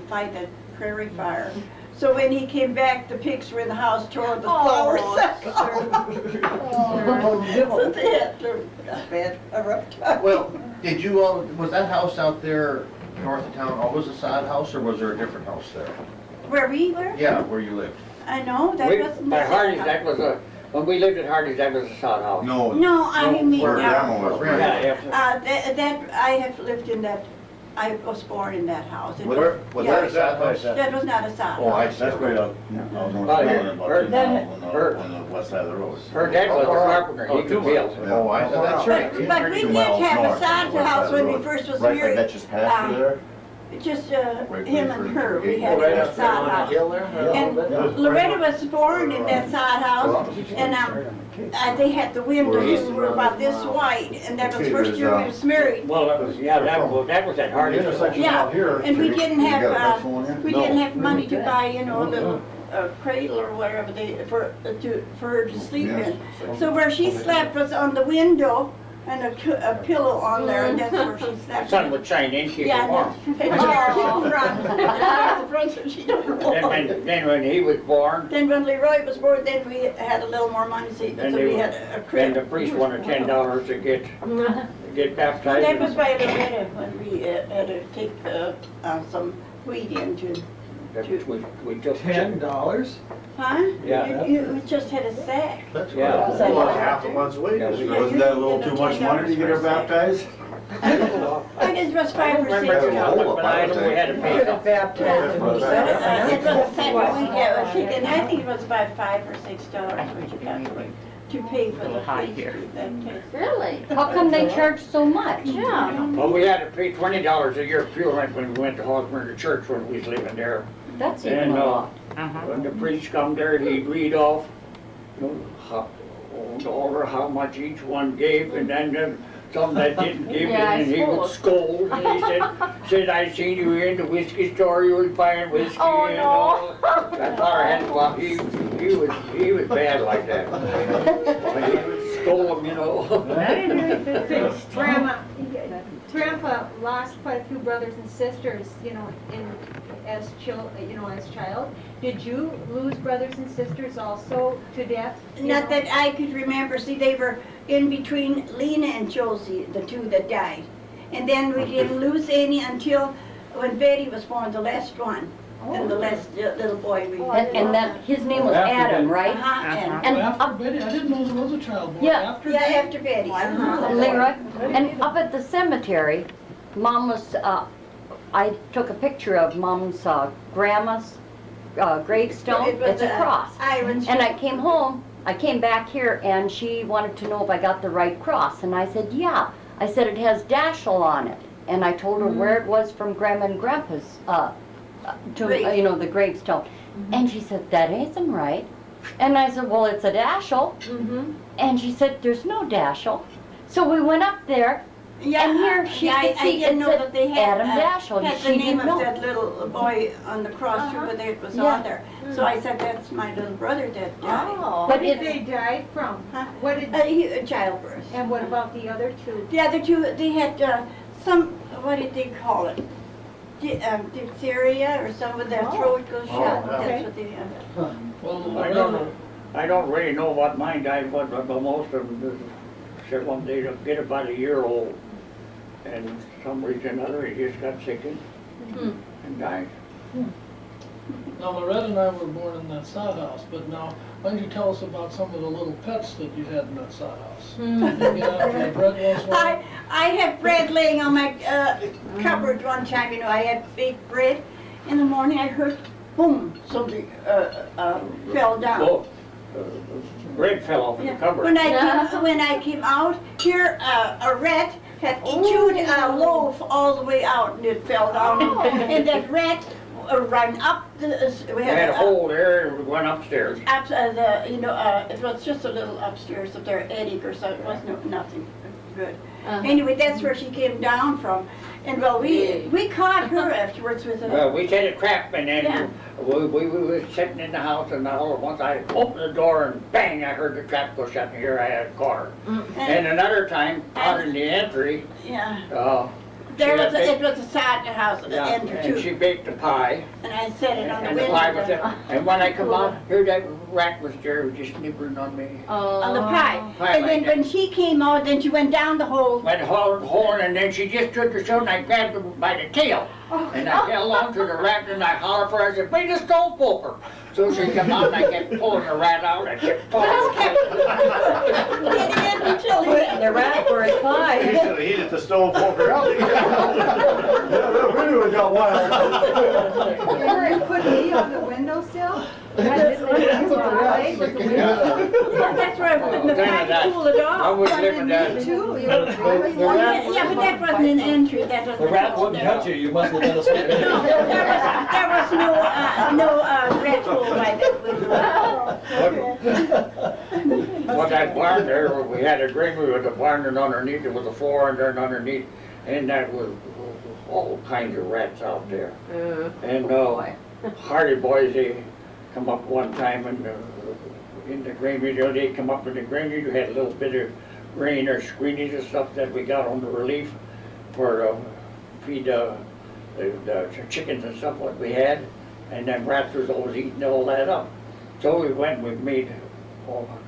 fight that prairie fire. So when he came back, the pigs were in the house throwing the flour sack out. So they had a rough time. Well, did you, was that house out there north of town always a sod house or was there a different house there? Where we were? Yeah, where you lived? I know, that wasn't. By Hardy's, that was when we lived at Hardy's, that was a sod house. No. No, I mean, Where Grandma was. Yeah, yeah. that, I have lived in that, I was born in that house. It Where, was yeah, that a sod house? That was not a sod Oh, I house. see. That's right out north of Well, town, about her- 2 then- miles her- on the west side of the road. Her dad was a carpenter, he Oh, could 2 build. miles. Oh, that's right. But we 2 did miles have a north on sod the west house side of when the we road. first was Right by married. Betch's pasture there? Just Right him where and you her, first we gate had goes. a sod house. And Loretta was born in that sod house, and they had the windows were about this wide, and that was Okay, first there's, year we was married. Well, that was at Hardy's. Yeah, and we didn't You got a have, pencil in here? we didn't have money to buy, the cradle or whatever for her to sleep in. So where she slept was on the window, and a pillow on there, and that's where she The slept. sun would shine in, keep Yeah, her warm. and the front, the front, so she don't roll. Then when he was born, Then when Leroy was born, then we had a little more money, so then we had a then the crib. priest wanted $10 to get baptized. That was by Loretta, when we had to take some wheat in to that we took. $10? Huh? Yeah. You just had a sack. That's Yeah. what. Well, half a month's wages. Yeah, Wasn't that a little too much money to get her baptized? I guess it was $5 or $6. Remember now, but I know we had to pay. Could have baptized him. It was a second week, yeah, I think it was about $5 or $6 which you got to pay for the fees that case. Really? How come they charge so much? Yeah. Well, we had to pay $20 a year fuel rent when we went to Hosmer Church when we was living there. That's even And, a lot. when the priest come there, he'd read off, you know, how much each one gave, and then some that didn't give, Yeah, I and he would scold, and he said, I seen you in the whiskey store, you was buying whiskey, Oh, and no. all. That fellow had, well, he was bad like that. He would scold him, you know. Grandpa lost quite a few brothers and sisters, as child. Did you lose brothers and sisters also to death? Not that I could remember, see, they were in between Lena and Josie, the two that died. And then we didn't lose any until when Betty was born, the last one, and the last little boy we And that, his name was Adam, right? And After up, Betty, I didn't know there was a child born Yeah. after Yeah, Betty. after Betty. Leroy, and up at the cemetery, Mom was, I took a picture of Mom's, grandma's, gravestone. It was It's a cross. Iron. And I came home, I came back here, and she wanted to know if I got the right cross, and I said, yeah. I said, it has Dashel on it, and I told her where it was from Grandma and Grandpa's, Grave. the gravestone. And she said, that isn't right. And I said, well, it's a Dashel. And she said, there's no Dashel. So we went up there, Yeah, and here she yeah, could I see didn't it know said that they had, Adam Dashel. had She the name didn't of know. that little boy on the cross too, whether it was Yeah. on there. So I said, that's my little brother that died. Oh, But what did it's- they die from? Huh? What did, Childbirth. and what about the other two? The other two, they had some, what did they call it? Diphtheria or some of their throat goes shut. okay. That's what they had. Well, I don't really know what mine died, but most of them, several of them, they get about a year old. And for some reason or other, he just got sick and died. now Loretta and I were born in that sod house, but now, why don't you tell us about some of the little pets that you had in that sod house? Did you get out there bread once in a while? I had bread laying on my cupboard one time, I had baked bread. In the morning, I heard, boom, something fell down. Oh, bread fell off in the Yeah. cupboard. When I came out, here a rat had chewed a loaf all the way out and it fell down. And that rat ran up we We had a hole there and we went upstairs. it was just a little upstairs up there, attic or something, it wasn't nothing good. Anyway, that's where she came down from. And well, we caught her afterwards with Well, a, we set a trap and then Yeah. we were sitting in the house and all at once I opened the door and bang, I heard the trap go shut and here I had a car. And another time, out in the entry, yeah. she It was a side house, yeah, enter and she too. baked a pie. And I set it on the And the pie was window. there. And when I come out, here that rat was there, just nibbling on me. On the pie. Pie And like then that. when she came out, then she went down the hole. Went horn and then she just took her show and I grabbed her by the tail. And I held on to the rat and I hollered for her, I said, bring the stove poker. So she come out and I kept pulling the rat out, I kept pulling Get in until he. The rat for his He pie. should have heated the stove poker out. Really got wild. You put me on the windowsill? That's where I put in the pie to cool it I off. was living there. Me too. Yeah, but that wasn't an entry, that was. The rat wouldn't touch you, you must have done a spit. No, there was no rat hole by that Well, that barn there, we had a granary with a barn and underneath, there was a floor and then underneath, and that was all kinds of rats out there. And Hardy boys, they come up one time and in the granary, they come up in the granary, you had a little bit of grain or screenage and stuff that we got on the relief for feed the chickens and stuff what we had, and then rats was always eating all that up. So we went and we made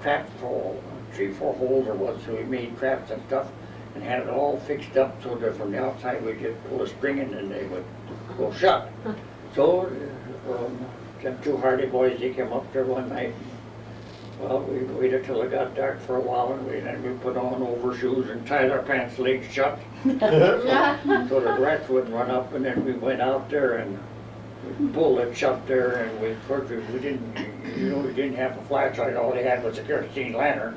traps for 3-4 holes or what, so we made traps and stuff and had it all fixed up so that from the outside we just pull a string in and they would go shut. So Well, them two Hardy boys, they came up there one night. Well, we waited till it got dark for a while and then we put on overshoes and tied our pants legs shut. So the rats wouldn't run up, and then we went out there and we pulled it shut there, and of course, we didn't have a flashlight, all they had was a kerosene lantern.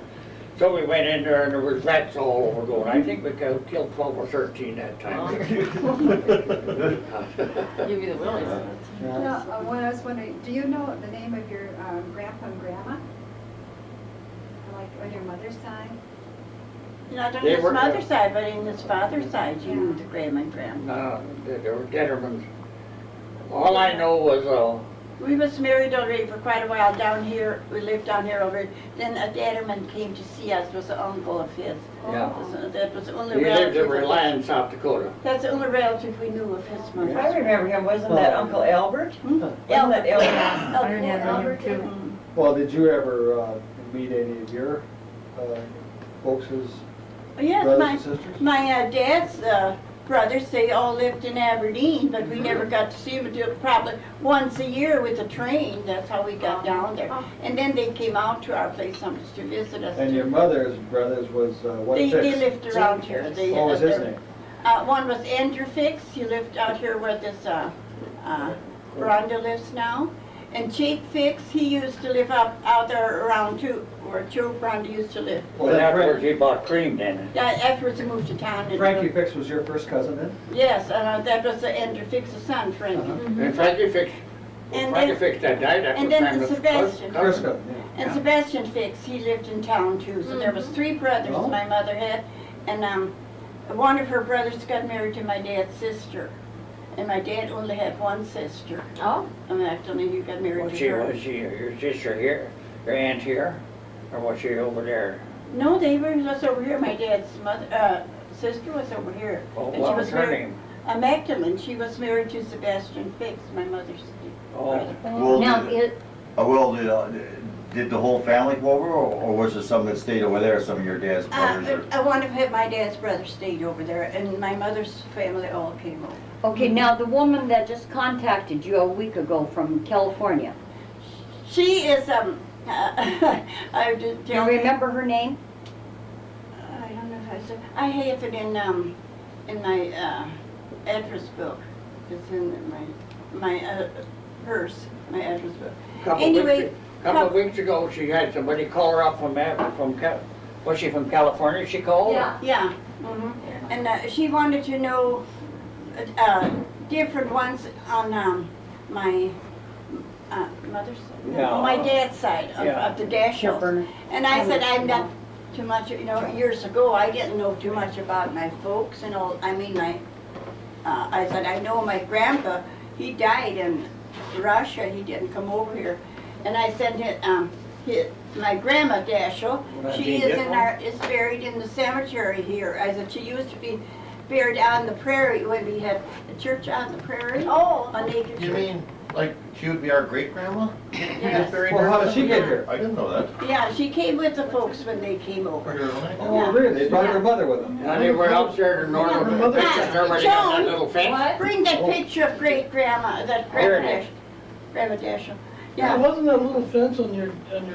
So we went in there and there was rats all over going. I think we killed 12 or 13 that time. Give you the willies. No, what I was wondering, do you know the name of your grandpa and grandma? Like on your mother's side? Not on They his were- mother's side, but in his father's side, you knew the grandma and grandma. No, they were Dettermans. All I know was, We was married already for quite a while down here. We lived down here already. Then a Detterman came to see us, was an uncle of his. yeah, That was the only he lived in relative. Reliance, South Dakota. That's the only relative we knew of his mother. I remember him, wasn't that Uncle Albert? Hmm? Wasn't that Albert? I remember him too. Well, did you ever meet any of your folks' Yes, brothers my, and sisters? my dad's brothers, they all lived in Aberdeen, but we never got to see them until probably once a year with a train. That's how we got down there. And then they came out to our place sometimes to visit us. And your mother's brothers was what They fix? lived around here. They, What was his they're- name? One was Andrew Fix, he lived out here where this Rhonda lives now. And Jake Fix, he used to live out there around too, where Joe Rhonda used to live. Well, But then afterwards he bought cream then. Afterwards he moved to town. and- Frankie Fix was your first cousin then? Yes, that was Andrew Fix's son, Frankie. And Frankie fixed, And Frankie then- fixed that died, that was and then Franklin's Sebastian. First cousin. cousin, yeah. And Sebastian Fix, he lived in town too, so there was 3 brothers Oh. my mother had. And one of her brothers got married to my dad's sister. And my dad only had one sister. Oh. And actually, he got married Was to she, her. was she your sister here, your aunt here, or was she over there? No, they were just over here. My dad's mother, sister was over here. Oh, And she what was her married- name? Magdalene. She was married to Sebastian Fix, my mother's Oh, brother. Well, Now, did the whole family come over, or was it some that stayed over there, some of your dad's brothers? One of my dad's brothers stayed over there, and my mother's family all came over. okay, now the woman that just contacted you a week ago from California, She is, I did do you tell remember her name? I don't know if I said, I have it in my, address book. It's in my purse, my address book. Anyway, Couple of weeks ago, she had somebody call her up was she from California, she called? Yeah, and she wanted to know different ones on my mother's side, Yeah. my dad's side Yeah. of the Dashels. And I said, I'm not too much, years ago, I didn't know too much about my folks and all, I said, I know my grandpa, he died in Russia, he didn't come over here. And I sent it, my grandma Dashel, she is buried in the cemetery here. I said, she used to be buried on the prairie when we had a church on the prairie. Oh. On Naked You Church. mean, like, she would be our great-grandma? Yes. Well, how did she get here? I didn't know that. Yeah, she came with the folks when they came over. Oh, really? They brought her mother with them? And they were out there in northern, mother- everybody got that little fence. Bring that picture of great grandma, that There grandma it is. Grandma Dashel. Yeah, Yeah. wasn't that little fence on your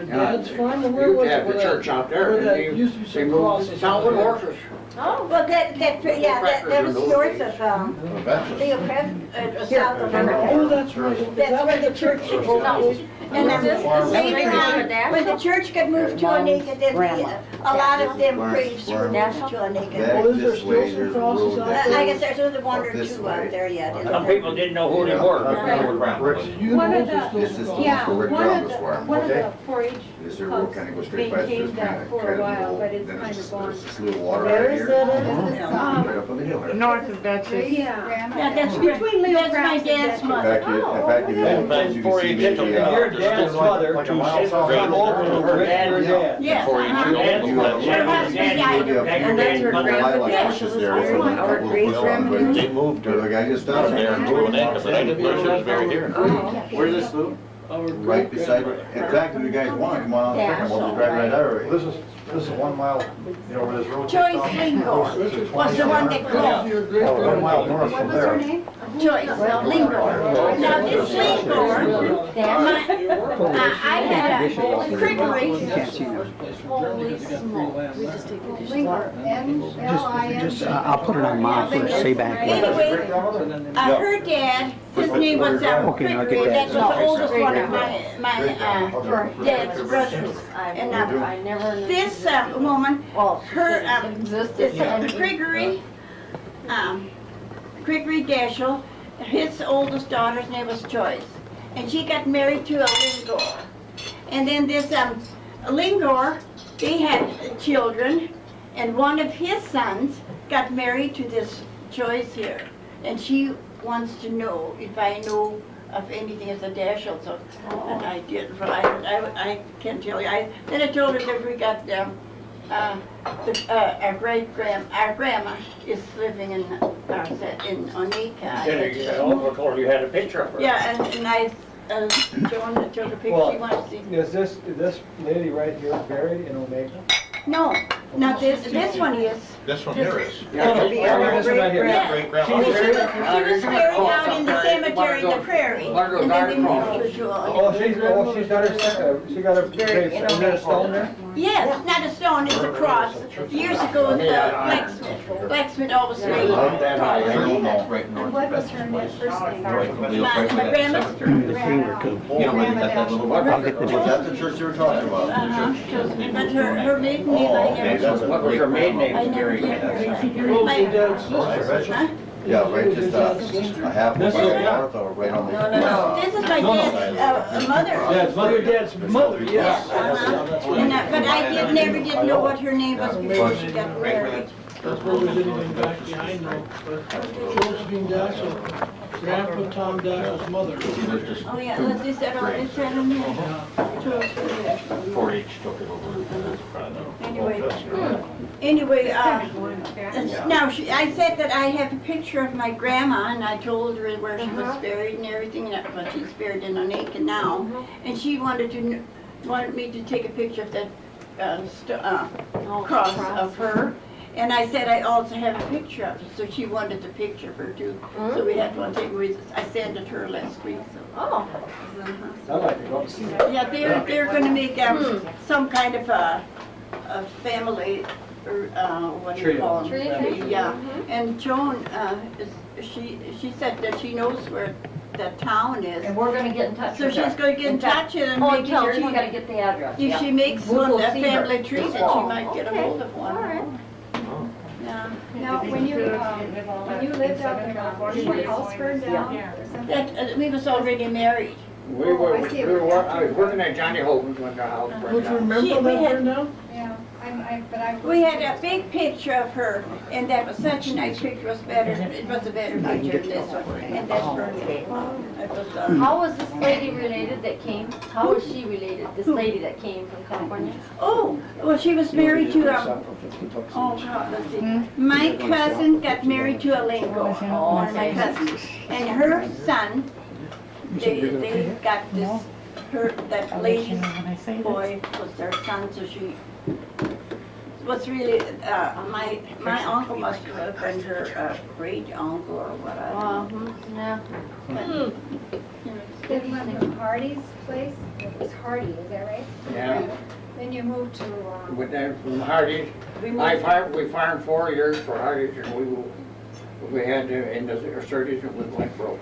dad's farm, or where You was it? have the Where church out there, where and that they, used to be they some moved crosses the town with out there. horses. Oh. Well, that was north of, Leo Crest, south of. Oh, that's right. Is That's that where what the church is. Oh, And Is this later Grandma on, when the church got moved to Onega, then Grandma. a lot of them Farm- graves were farm. moved to Back Onega. Oh, is there this still way, some there's a crosses road out that there? I guess there's only one or this two way. out there yet. Some people didn't know who they were. You One know of there's This still is some Yeah, where Rick one of Brown was the, farm, one of okay? the 4-H This road clubs kind of goes straight past, there's maintained kind that of for a while, but it's then kind there's of gone. this little water Where right is here. that at? Right up on the hill there. North of Dutchess. Yeah. Yeah, that's between Leo That's my dad's In mother. fact, in fact, you can see maybe, Your dad's mother like a to mile south of come over to her her dad. dad. Yes. Before you uh-huh. do it, you have- And that's where Grandma Yeah. Dashel is There is buried, a our couple great of grandmother. They moved But her the guy just down down there there. and moved an acre, but I didn't know she was buried here. Where's this, Lou? our Right beside, great-grandmother. in fact, if you guys want, come on out and check, we'll just drive right out of it. This is This is 1 mile, you know where this road takes Joyce off? Lingo was the one that grew. 1 mile north from there. Joyce Lingo. Now this Lingo, I had a Crickery. Holy smokes. I'll put it on mom first, say back. Anyway, her dad, his name was Okay, I'll get Crickery. that. That was the oldest one of my dad's brothers. And this woman, her, this Crickery Dashel, his oldest daughter's name was Joyce. And she got married to a Lingor. And then this Lingor, they had children, and one of his sons got married to this Joyce here. And she wants to know if I know of anything as a Dashel, so and I did. I can't tell you. Then I told her that we got our grandma is living in Oneka. Then I also told you had a picture of her. Yeah, and I Joan took a picture. She wants to see. Is this lady right here buried in Omega? No, not this. This one is. This one here is. Oh, this one right here. Yeah. Great She grandma. was buried out in the cemetery in the prairie, and then they moved to She's got her grave, is there a stone there? Yes, not a stone, it's a cross. Years ago, the blacksmith always made Right north. What was her first name? my grandma's You know, where they got that little, was that the church you were talking about? but her maiden name, I never. What was her maiden name? I never did. Huh? Yeah, right, just a half mile north or right on the. No. This is my dad's mother. Dad's mother. Your dad's mother, Yes, and, but I never did know what her name was before she got married. That's where we didn't even back behind though. Josephine Dashel, Grandpa Tom Dashel's mother. Oh, yeah, let's do that on this side of me. 4-H took it over. Anyway, now, I said that I have a picture of my grandma, and I told her where she was buried and everything, but she's buried in Oneka now. And she wanted me to take a picture of that cross of her. And I said I also have a picture of it, so she wanted the picture of her too. So we had one thing, I sent it to her last week, so. Oh. I'd like to go see that. Yeah, they're gonna make some kind of a family, or what do you call them? Tree. Yeah, and Joan, she said that she knows where that town is. And we're gonna get in touch So with her. she's gonna get in touch and Oh, maybe tell her, you gotta get the address. if yeah. she makes We'll one, go a see her. family tree, that she might get a hold of one. All right. Yeah. Now, when you lived out there, did your house burn down or something? That, we was already married. I was working at Johnny Holden's when the house burned Don't you down. remember we that had- there now? Yeah, but I. We had a big picture of her, and that was such a nice picture. It was a better picture than this one, and that's burned. It was, How was this lady related that came? How was she related, this lady that came from California? oh, well, she was married to oh, God, let's see. My cousin got married to a Lingo, one of my cousins, and her son, they got this, that lady's boy was their son, so she was really, my uncle must have been her great uncle or whatever. Yeah. Did you live in Hardy's place? It was Hardy, is that right? Yeah. Then you moved to, But then from Hardee's, we farmed 4 years for Hardee's, and we had in the 30s and we went broke.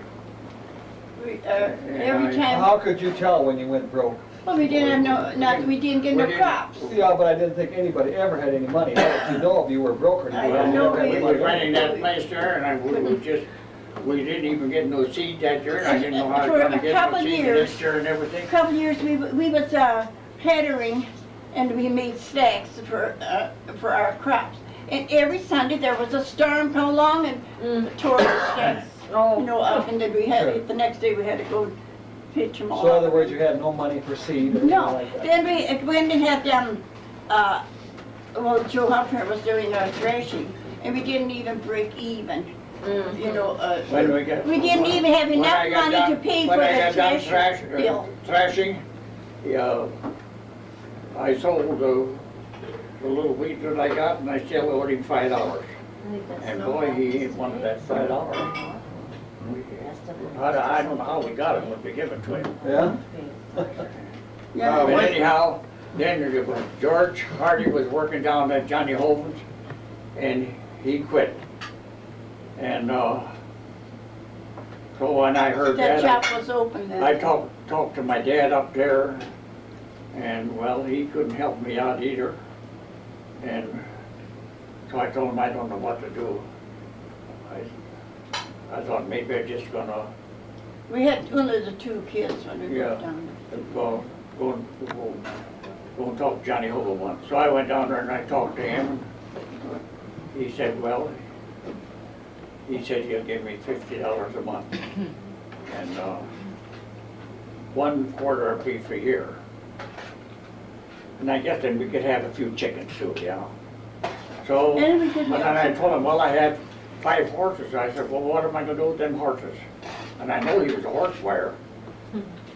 Every time, How could you tell when you went broke? well, we didn't have we didn't get no crops. Yeah, but I didn't think anybody ever had any money. How did you know if you were broke or not? I don't know. We was renting that place there, and we didn't even get no seed that year, and I didn't know how I was gonna get no seed this year and A everything. couple years, we was headering, and we made stacks for our crops. And every Sunday, there was a storm come along and tore the stacks, up, and then the next day we had to go pitch them all. So in other words, you had no money for seed or anything No, like that? then we went and had Joe Huffner was doing thrashing, and we didn't even break even. When We didn't even have enough money to pay for the trash bill. Thrashing, yeah, I sold the little wheat that I got, and I still owed him $5. And boy, he wanted that $5. I don't know how we got it when we give it to him. Yeah? Yeah. But anyhow, then it was George Hardy was working down at Johnny Hoven's, and he quit. And so when I heard That that, shop was open then. I talked to my dad up there, and well, he couldn't help me out either. And so I told him I don't know what to do. I thought maybe I'm just gonna We had only the 2 kids when we Yeah. went down there. go and talk to Johnny Hogle once. So I went down there and I talked to him. He said, well, he said he'll give me $50 a month. And 1 quarter of beef a year. And I guess then we could have a few chickens too, you know. So, And we could but then I told him, well, I had 5 horses. I said, well, what am I gonna do with them horses? And I know he was a horse buyer.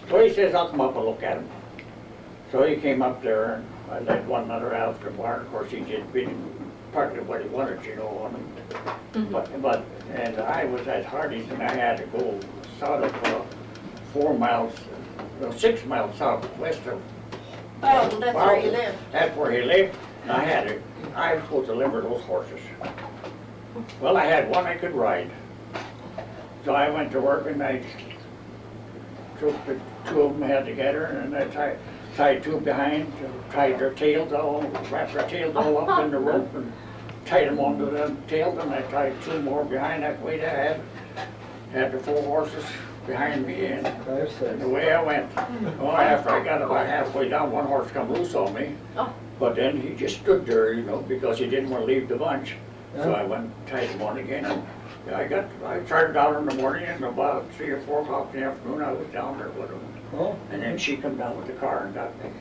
So he says, I'll come up and look at him. So he came up there and I let one another out of the barn. Of course, he didn't partly what he wanted, you know, on him. And I was at Hardy's and I had to go south of 4 miles, no, 6 miles southwest of. Oh, well, that's where he lived. That's where he lived. And I was supposed to deliver those horses. Well, I had one I could ride. So I went to work and I took the 2 of them had together and I tied 2 behind, tied their tails all, wrapped their tails all up in the rope and tied them onto the tails, and I tied 2 more behind. That way I had the 4 horses behind me, and the way I went. Well, after I got about halfway down, one horse come loose on me. But then he just stood there, you know, because he didn't want to leave the bunch. So I went and tied him on again. And I started out in the morning, and about 3 or 4 o'clock in the afternoon, I was down there with him. And then she come down with the car and got me.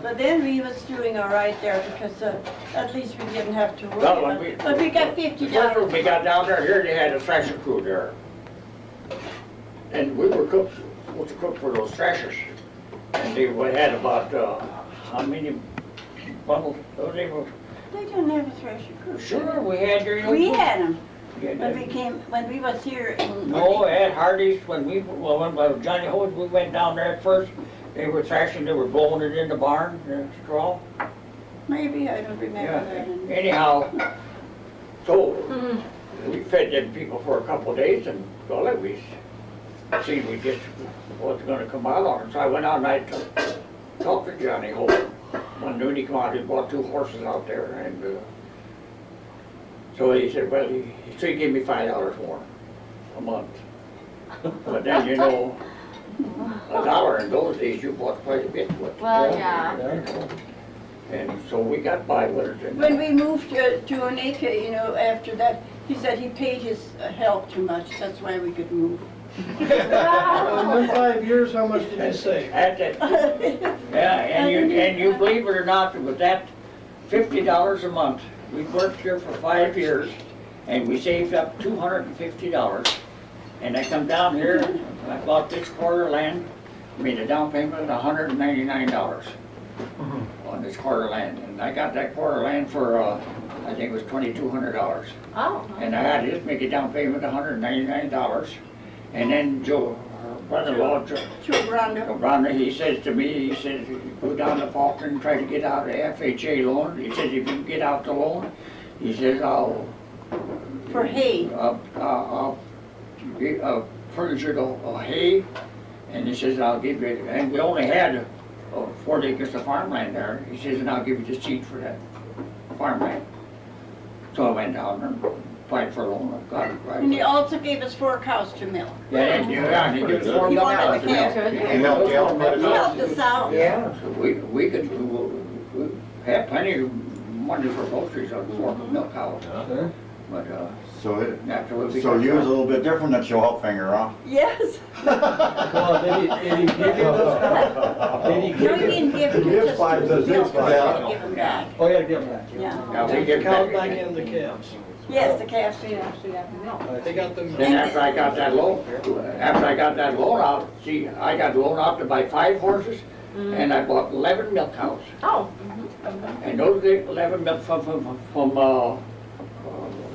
But then we was doing all right there because at least we didn't have to worry Well, about it. But we got The first $50. when we got down there, here they had a thrashing crew there. And we were supposed to cook for those thrashers. And they had about, how many bundles? They didn't have a threshing crew. Sure, we had your. We had them. Yeah, When we was here in. No, at Hardy's, when Johnny Hood, we went down there at first, they were thrashing, they were blowing it in the barn, the straw. Maybe, I don't remember Yeah, that. anyhow, so we fed them people for a couple of days and, well, we see we just what's gonna come out on it. So I went out and I talked to Johnny Holt. One noon he come out, he bought 2 horses out there, and so he said, well, he gave me $5 more a month. But then, you know, $1 in those days, you bought quite a bit with. Well, yeah. And so we got by with it. When we moved to Oneka, you know, after that, he said he paid his help too much, that's why we could move. In 5 years, how much did you save? Yeah, and you believe it or not, with that $50 a month, we worked here for 5 years, and we saved up $250. And I come down here, and I bought this quarter of land, made a down payment of $199 on this quarter of land. And I got that quarter of land for, I think it was $2,200. Oh. And I had to just make a down payment of $199. And then Joe, her brother-in-law, Joe Branda, he says to me, he says, go down to Faulkner and try to get out of FHA loan. He says, if you can get out the loan, he says, I'll... For hay. I'll furnish you the hay, and he says, I'll give you, and we only had 4 acres of farmland there. He says, and I'll give you the seed for that farmland. So I went down and applied for a loan, I got it right. And he also gave us 4 cows to milk. Yeah, and he gave us 4 He milk wanted cows the to milk. cows. He milked you out. He helped us out. Yeah, so we could have plenty of money for groceries on 4 milk cows. But, So afterwards. you was a little bit different than your help finger, huh? Yes. Well, did he give you those? Did he No, give he you? didn't give them, just milk, we had to give them back. Oh, yeah, give him that. Yeah. Now, we give Count back in the calves. Yes, the calves. They actually got the milk. They got them. Then after I got that loan out, see, I got loan out to buy 5 horses, and I bought 11 milk cows. Oh. And those 11 milk from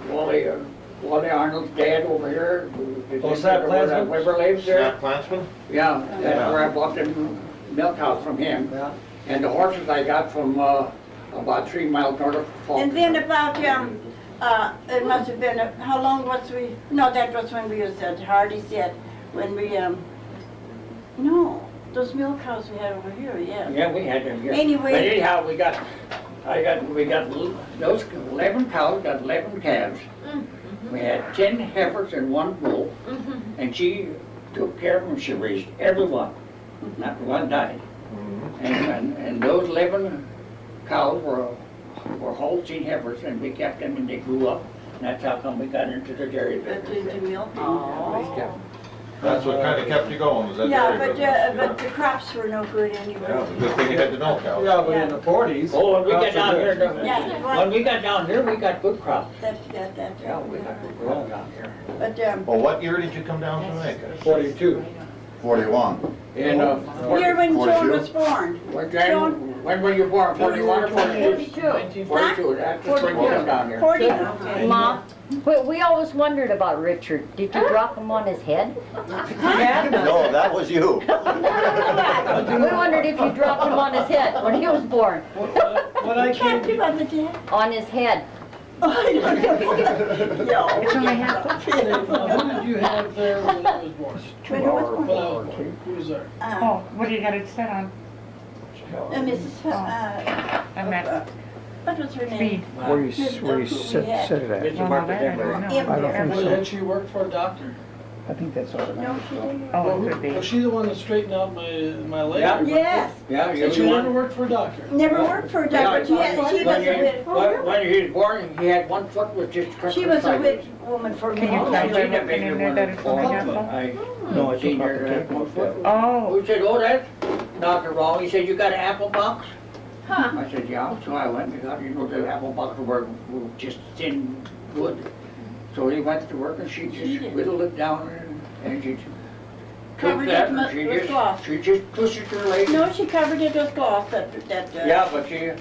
Wally Arnold's dad over here. Oh, Sap Klansman? Weber lives there. Snap Klansman? Yeah, that's where I bought them milk cows from him. Yeah. And the horses I got from about 3 miles north of Falkland. And then about, it must have been, how long was we, no, that was when we was at Hardy's yet, when we, no, those milk cows we had over here, yeah. Yeah, we had them here. Anyway. But anyhow, we got those 11 cows, got 11 calves. We had 10 heifers and 1 bull, and she took care of them. She raised every one, not one died. And those 11 cows were Holstein heifers, and we kept them, and they grew up. And that's how come we got into the dairy But business. into milk. Oh. That's what kinda kept you going, was that Yeah, dairy business? but the crops were no good anyway. Yeah, good thing you had the milk cows. Yeah, but in the 40s. Oh, when we got down here, Yeah, when we got down here, we got good crops. That. Yeah, we got good crops down here. But, Well, what year did you come down to Jamaica? 42. 41. And, year when Joan 42? was born. when were you born? 41 or 42? 42. 42, that's when we come down here. 40. Ma, we always wondered about Richard. Did you drop him on his head? No, that was you. We wondered if you dropped him on his head when he was born. When I came, Can't be on the dead. On his head. Who did you have there when he was born? When he was born. Well, who was there? What do you got it set on? Mrs. I'm at What was her speed. name? Where you set it at? Mr. Mark, Well, that I don't know. I don't think Well, so. had she worked for a doctor? I think that's No, automatic. she didn't. Oh, it could be. Was she the one that straightened out my leg? Yeah. Yes, Yeah, And she never worked for a doctor? never worked for a doctor. She was a wit. When he was born, he had 1 foot was just crushed. She was a wit woman for Can you me. try by looking in there that it's only half full? No, I took Seen out her the at cable. 1 foot. Oh, Who said, oh, that's not wrong. He said, you got an apple box? Huh. I said, yeah. So I went and got, the apple box were just thin wood. So he went to work and she just whittled it down and she took Covered that it and she with cloth. pushed it to her leg. No, she covered it with cloth, Yeah, but she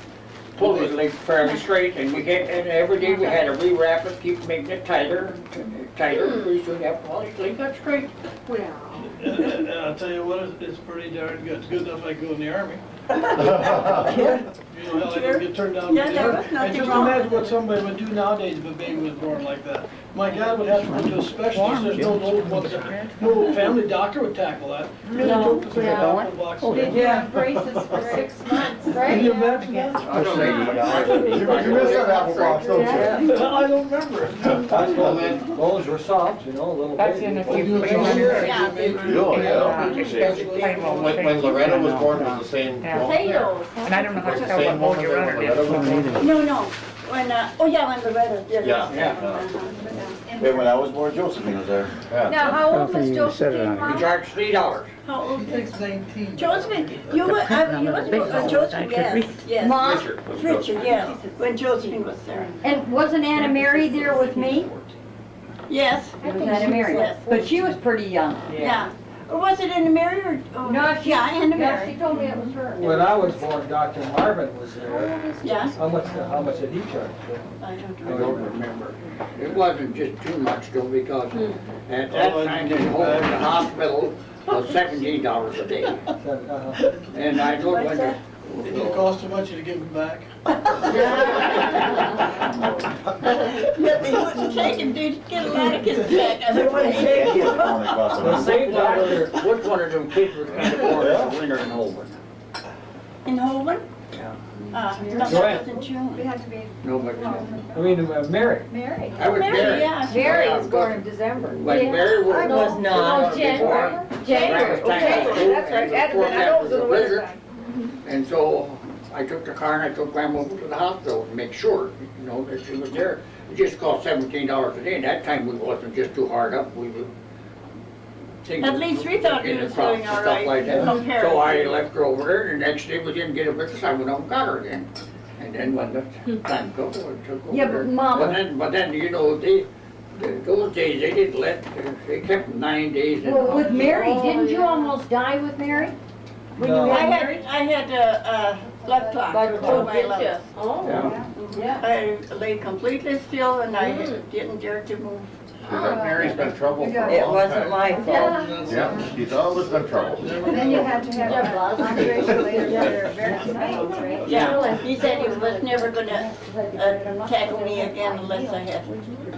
pulled his leg fairly straight and and every day we had to rewrap it, keep making it tighter. Pretty soon after all, his leg got straight. And I'll tell you what, it's pretty darn good. It's good enough I could go in the army. You know, hell, I didn't get turned down. Yeah, to there the was army. nothing And just wrong. imagine what somebody would do nowadays if a baby was born like that. My dad would have to go to a specialist, there's no old one, no family doctor would tackle that. Really took the apple box. Did you have braces for 6 months, Can right? you imagine that? I don't know. You miss that apple box, don't you? I don't remember it. That's when bones were soft, you know, a little that's in baby. a few Oh, places. Yeah. Oh, yeah. When Loretta was born, was the same. Yeah. Potatoes. And I don't know how to tell Same what woman mode you're that under. Loretta was born? No, when, when Loretta did it. Yeah. Yeah. Wait, when I was born, Josephine was there. Yeah. Now, how I don't old think was you can set it Josephine, on. We Mom? charged $3. How old She is thinks 19. Josephine? You was Josephine, yes. Ma, Richard, yes, when Josephine was there. and wasn't Anna Mary there with me? Yes. It was Anna Mary, Yes. but she was pretty young. Yeah. Or was it Anna Mary or? oh, No, she, Yeah, Anna yeah, Mary. she told me it was her. When I was born, Dr. Marvin was there. Yeah. How much did he charge? I don't I know. don't remember. It wasn't just too much though, because at that time, the hospital was $17 a day. And I told What's Linda, that? It didn't cost too much to give them back. Yet they wouldn't take him, dude, get a lot of kids back. They wouldn't take him. Only cost a The same doctor. which one of them kids was kind of born in the winter in Holborn? In Holborn? Yeah. No, that was in June. We have to be Nobody. I mean, Mary. married. I was Mary, married. yeah. Mary was born in December. When Mary was. I was not. January. January, That's right. Advent, I know it was in the winter time. And so I took the car and I took Grandma over to the hospital to make sure, that she was there. It just cost $17 a day, and that time we wasn't just too hard up, we would. At least we thought he was doing all right. Like that. compared So I to- left her over there, and the next day we didn't get a business, I went up and got her again. And then when the time come, I took over Yeah, but there. Mama- But then, those days, they didn't they kept 9 days in the Well, with hospital. Mary, didn't you almost die with Mary? When you No. got married? I had a blood clot for 2 my lungs. Oh, yeah. I lay completely still and I didn't dare to move. Mary's been in trouble for a long time. It wasn't my fault. Yeah, she's always been in trouble. And then you had to have an operation later for your various veins, right? Yeah, he said he was never gonna tackle me again unless I had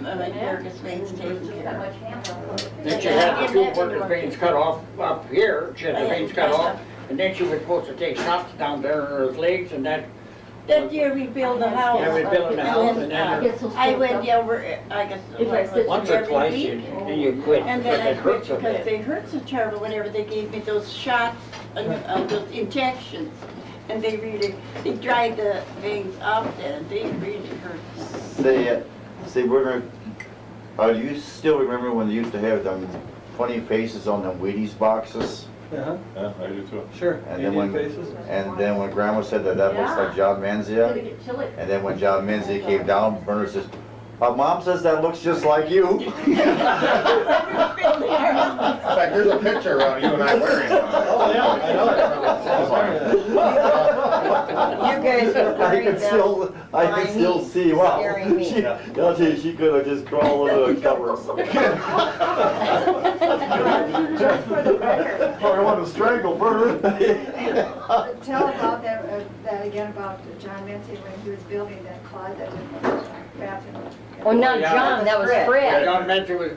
my varicose veins taken care of. Then she had the two working veins cut off up here, she had the veins cut off, and then she was supposed to take shots down there in her legs, and that, That year we built the house. Yeah, we built the house, and then I went over, I guess, once or twice, then you quit, and but then I it quit hurt so because bad. they hurt so terrible whenever they gave me those shots, those injections. And they dried the veins up and they really hurt. Say, Werner, do you still remember when they used to have them funny faces on them Wheaties boxes? Uh-huh, Yeah, I do too. sure. And then Indian when, faces. and then when Grandma said that looks like John Manzia, and then when John Manzia came down, Werner says, Mom says that looks just like you. In fact, there's a picture of you and I wearing it. Oh, yeah, I know. You guys were I worried can still, I can still see, wow. scaring me. I'll tell you, she could have just crawled into the covers. Just for the record, I want to strangle Werner. tell about that again about John Mincy when he was building that closet in the bathroom. Oh, not John, that was Fred. John Mentor was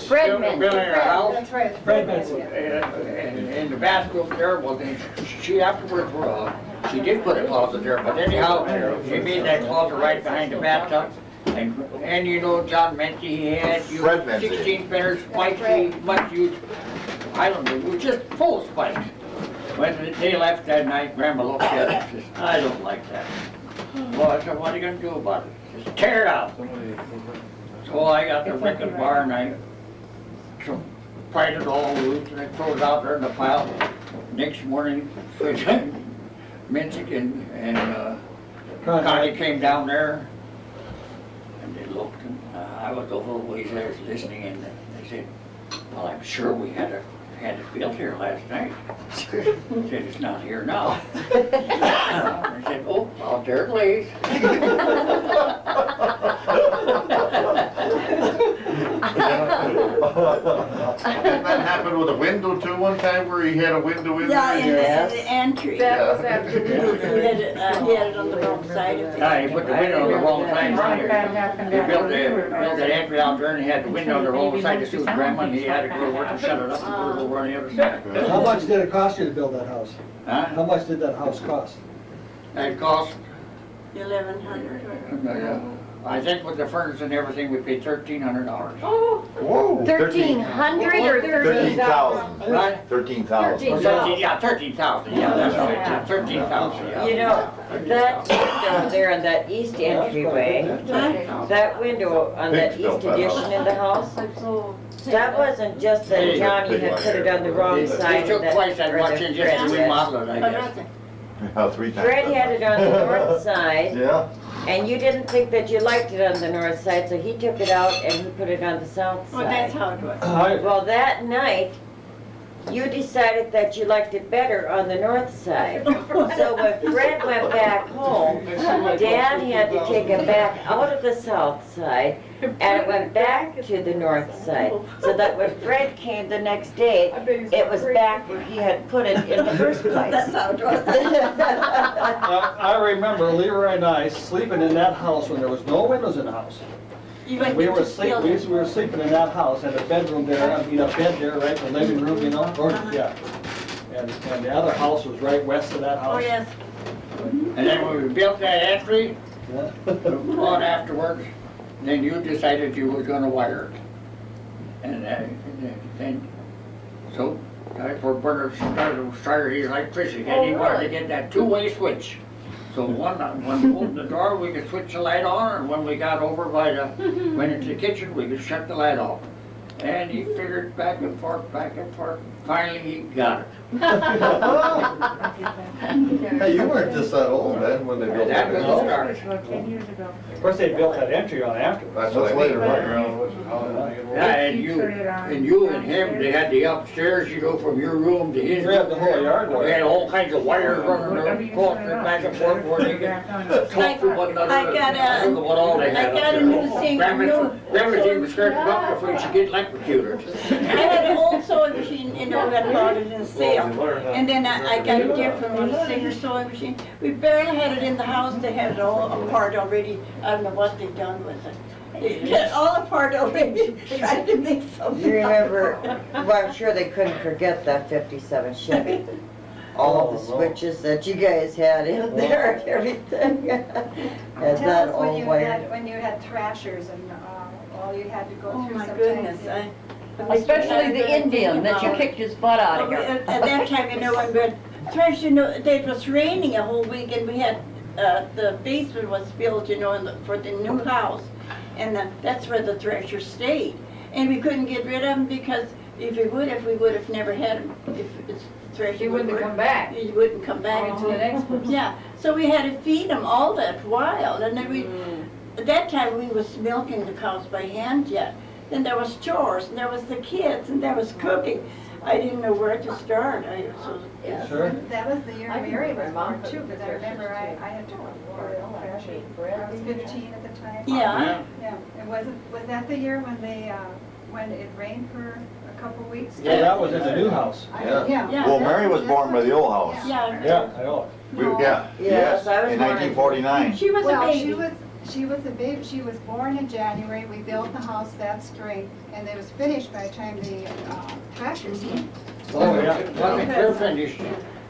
Fred building Mentor. her house, That's right. Fred Mincy. and in the bathroom there, well, then she afterwards, she did put a closet there, but anyhow, she made that closet right behind the bathtub. And you know, John Mency, he had Fred Mency. 16 spinners, spikes, much huge, I don't know, it was just full of spikes. When they left that night, Grandma looked at it and says, I don't like that. Well, I said, what are you gonna do about it? Just tear it out. So I got the wicked bar and I pried it all loose and I threw it out there in the pile. Next morning, Mincy and Connie came down there and they looked and I was over a ways there listening and they said, well, I'm sure we had it built here last night. I said, it's not here now. I said, oh, well, there it lays. Didn't that happen with a window too one time where he had a window in Yeah, there? in the entry. That was after He had it on the wrong side of Yeah, he it. put the window on the wrong side. That happened They at- built that entry out there and he had the window on the wrong side to suit Grandma and he had to go to work and shut it up and put it over on the other side. How much did it cost you to build that house? Huh? How much did that house cost? That cost, 1100. I think with the furnace and everything, we paid $1,300. Whoa. 1,300 or 13,000. Right? 13,000. 13,000, yeah, that's right, yeah, 13,000, yeah. You know, that window there on that east entryway, that window on that east addition in the house, that wasn't just that Johnny had put it on the wrong They side. took that- twice that or much that and just Fred did. remodeled it, I guess. Oh, 3 times. Fred had it on the north side, Yeah. and you didn't think that you liked it on the north side, so he took it out and he put it on the south Well, that's side. how it was. Well, that night, you decided that you liked it better on the north side. So when Fred went back home, Dad had to take it back out of the south side, and it went back to the north side. So that when Fred came the next day, it was back where he had put it in the first place. That's how it was. I remember Leroy and I sleeping in that house when there was no windows in the house. You went We to were kill we him. were sleeping in that house, had a bedroom there, I mean, a bed there, right, the living room, you know, or, yeah. And the other house was right west of that house. Oh, yes. And then when we built that entry, Yeah. on afterwards, then you decided you were gonna wire it. And then, so, for Bernard started his electricity, and he wanted to get that two-way switch. So when we opened the door, we could switch the light on, and when we got over by went into the kitchen, we could shut the light off. And he figured back and forth, finally he got it. Hey, you weren't just that old then when they built That that was house. the start. It was about 10 years ago. Of course, they built that entry on after. That's what I mean. Yeah, and you and him, they had the upstairs, you go from your room to his We had room. the whole yard We wire. had all kinds of wires running across the back and forth where they could talk to one another. I got a- I don't know what all they had I got up a there. new thing, Grandma's even started up before she get electrocuted. I had an old sewing machine, you know, that bought it in sale. And then I got a gift from a Singer sewing machine. We barely had it in the house, they had it all apart already. I don't know what they've done with it. They had it all apart already, trying to make something. You remember, well, I'm sure they couldn't forget that 57 Chevy. All of the switches that you guys had in there and everything. And Tell that us when old you wire. had, when you had thrashers and all you had to go Oh through my sometimes. goodness, Especially the Indian that you kicked his butt out of here. At that time, you know, when we'd thrash, you know, it was raining a whole week and we had, the basement was filled, you know, for the new house. And that's where the thrasher stayed. And we couldn't get rid of them because if we would have never had them. If it's thrasher. He wouldn't come back. He wouldn't come back Oh. until the next one. Yeah, so we had to feed them all that while. And then at that time, we was milking the cows by hand yet. Then there was chores, and there was the kids, and there was cooking. I didn't know where to start. Sure. That was the year Mary was born too, because I remember I had to work for thrashing. I was 15 at the time. Yeah. Yeah, and was that the year when when it rained for a couple weeks? Yeah, that was in the new house. Yeah. Well, Mary was born by the old house. Yeah. Yeah, I know. Yeah, yes, I was in born 1949. She was a Well, baby. she was a baby, she was born in January, we built the house that spring, and it was finished by the time the tractors came. Oh, yeah. Wasn't clear finished.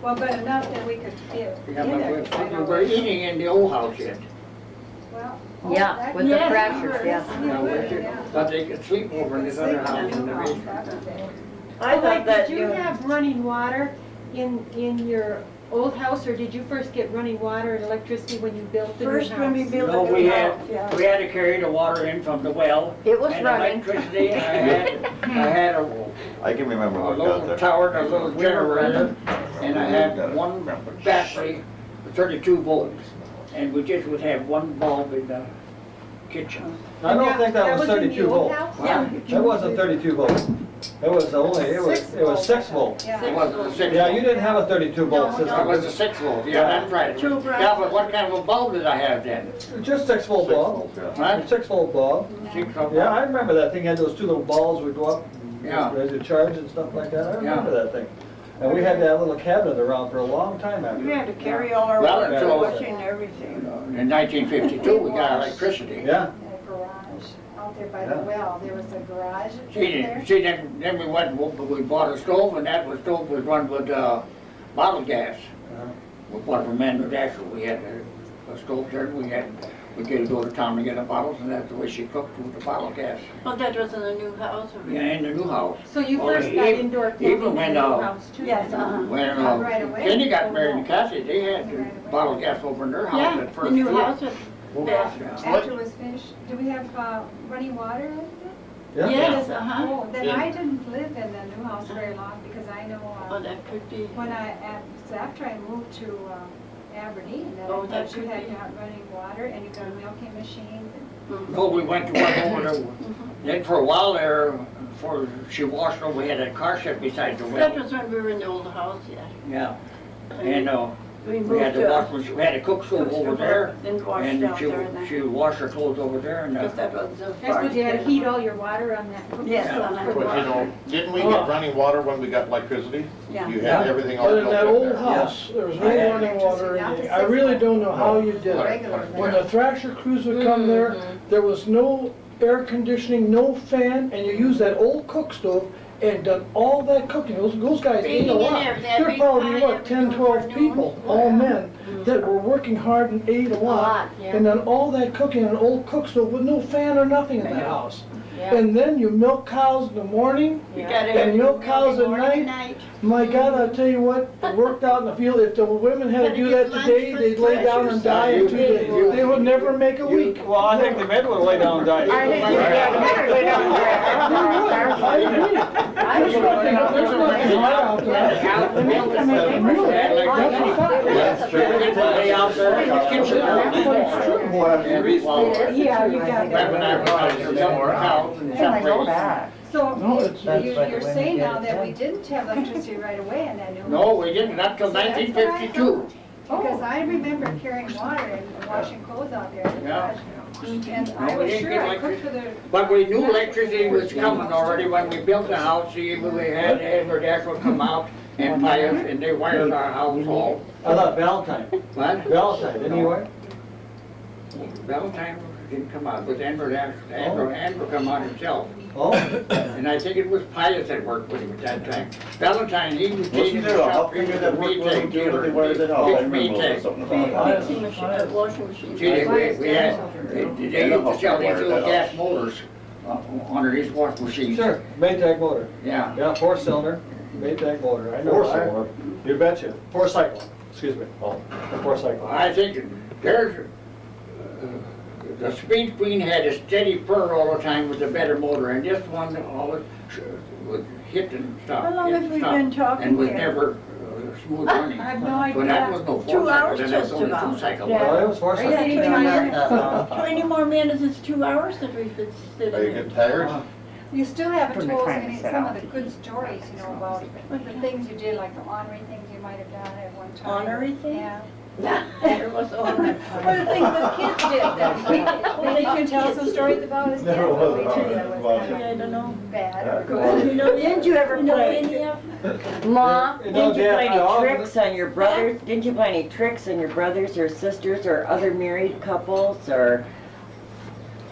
Well, but enough that we could get Yeah, in but there. 'cause I know we were eating in the old house yet. Well, Yeah, that- with the Yes, thrashers, yeah. But they could sleep over in this other house in the basement. I thought that Did you have running water in your old house, or did you first get running water and electricity when you built the new house? First when we built No, the we new had, house, yeah. we had to carry the water in from the well. It was And running. electricity, I had a I can remember a what got little there. tower, a little generator, and I had one battery, 32 volts. And we just would have one bulb in the kitchen. I don't think that was in the 32 old volts. house? Yeah. That wasn't 32 volts. It was only, it was 6 volts. It wasn't a 6 Yeah, volt. you didn't have a 32 volt No, It system. was a 6 volt, yeah, that's right. Two branches. Yeah, but what kind of a bulb did I have then? Just 6 volt bulb. Huh? 6 volt bulb. 6 volt? Yeah, I remember that thing had those two little balls would go up Yeah. and ready to charge and stuff like that. I remember that thing. And we had that little cabinet around for a long time after. We had to carry all our Well, water, so- washing and everything. In 1952, we got electricity. Yeah. A garage out there by the well, there was a garage See, there. then we went, we bought a stove, and that stove was run with bottle gas. We bought from manufacturer, we had a stove there, we could go to town to get the bottles, and that's the way she cooked with the bottle gas. Well, that was in the new house. or- Yeah, in the new house. So you Oh, first got even- indoor even plumbing when, in the new house too? Yes, When Right away. Jenny got married in Cassie, they had bottle gas over in their house Yeah, at the first. new floor. house was best. After it was finished, do we have running water in it? Yeah. Yes, uh-huh. Oh, then I didn't live in the new house very long because I know Oh, that could be. when so after I moved to Aberdeen, then Oh, I that thought you could had be. to have running water and you got a milking machine. No, we went to one over there. Then for a while there, before she washed over, we had a car shed beside the That well. was when we were in the old house, yeah. Yeah. And We we had moved to to, wash, we had a cook stove over there. then washed And down she there and she would wash her clothes over there and because that was the That's far. good, you had to heat all your water on that. Yes, Yeah. uh-huh. But you know, didn't we get running water when we got electricity? Yeah. You had everything all But in built that up old there. house, there was no I had running water in it. I really don't know how you did it. Regular. When the thrasher crews would come there, there was no air conditioning, no fan, and you used that old cook stove and done all that cooking. Those guys ate a Baking in lot. there, that There were big probably, pot what, 10, every 12 afternoon. people, all men, that were working hard and ate a lot. yeah. And then all that cooking in an old cook stove with no fan or nothing in that house. And then you milk cows in the morning, You gotta and have milk cows at morning night. and My God, I'll tell you what, it worked out in the field. If the women had to Gotta do get that lunch today, for they'd lay down and die in 2 days. They would never make a week. Well, I think the men would lay down and die. I think you got to lay down there. I agree. There's nothing out there. Out the milk, I mean, they were dead. That's a fact. That's true. Lay out there, kitchen. Yeah, you got Back when I that. was young cows and separated. So You're saying now that we didn't have electricity right away in that new. No, we didn't, not till 1952. Because I remember carrying water and washing clothes out there. Yeah. And I No, we was didn't sure get I cooked for electricity. the. But we knew electricity was coming already when we built the house. See, we had Edward Ashford come out and Pius, and they wired our house all. I thought Valentine. What? Valentine, didn't he wire? Valentine didn't come out, but Andrew come out himself. Oh, And I think it was Pius that worked with him at that time. Valentine, he was Wasn't taking the there a shop, he outfitting was that a worked with Maytag him too, dealer. that they wired it out? I Big remember a little Maytag. something about it. Fixing machine, washing machine. See, we had, they used to sell these little gas motors under his wash machine. sure, Maytag motor. Yeah. Yeah, 4-cylinder, Maytag motor, I know. 4-cylinder? You betcha, 4-cycle, excuse me, 4-cycle. I think there's, the Speed Queen had a steady purr all the time with a better motor, and this one always would hit and stop. How long hit have and we stop, been talking And was here? never smooth running. I have no But that idea. was no 2 hours 4-cycle, then that was just only about. 2-cycle. Well, it was Are you 4-cycle. getting 20 tired? more- 20 more minutes, it's 2 hours that we've been sitting Are you in. getting tired? You still haven't When they're told trying to any, set some out. of the good stories, you know, about the things you did, like the ornery things you might have done at one time. Ornery things? Yeah. There was ornery. Or the things that kids did that we, they can tell some stories about as kids. Never was but we ornery. did that was kind I don't know. of bad or Well, good. You know, Didn't you ever know play- any of? Ma, You know, didn't you Dad, play I any often- tricks on your brothers? Didn't you play any tricks on your brothers or sisters or other married couples or?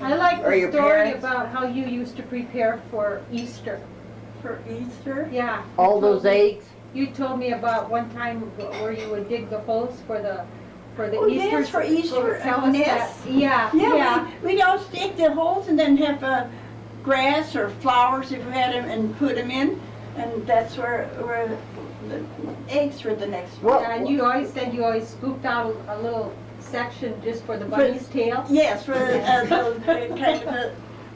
I like Or the your story parents? about how you used to prepare for Easter. For Easter? Yeah. All You those told me- eggs? You told me about one time where you would dig the holes for the Oh, Easter. yes, for Easter, Tell us yes. that. Yeah, yeah. Yeah, we'd all stick the holes and then have grass or flowers if we had them and put them in. And that's where the eggs for the next one. Yeah, and you always said you always scooped out a little section just for the bunny's tail. Yes, for a little kind of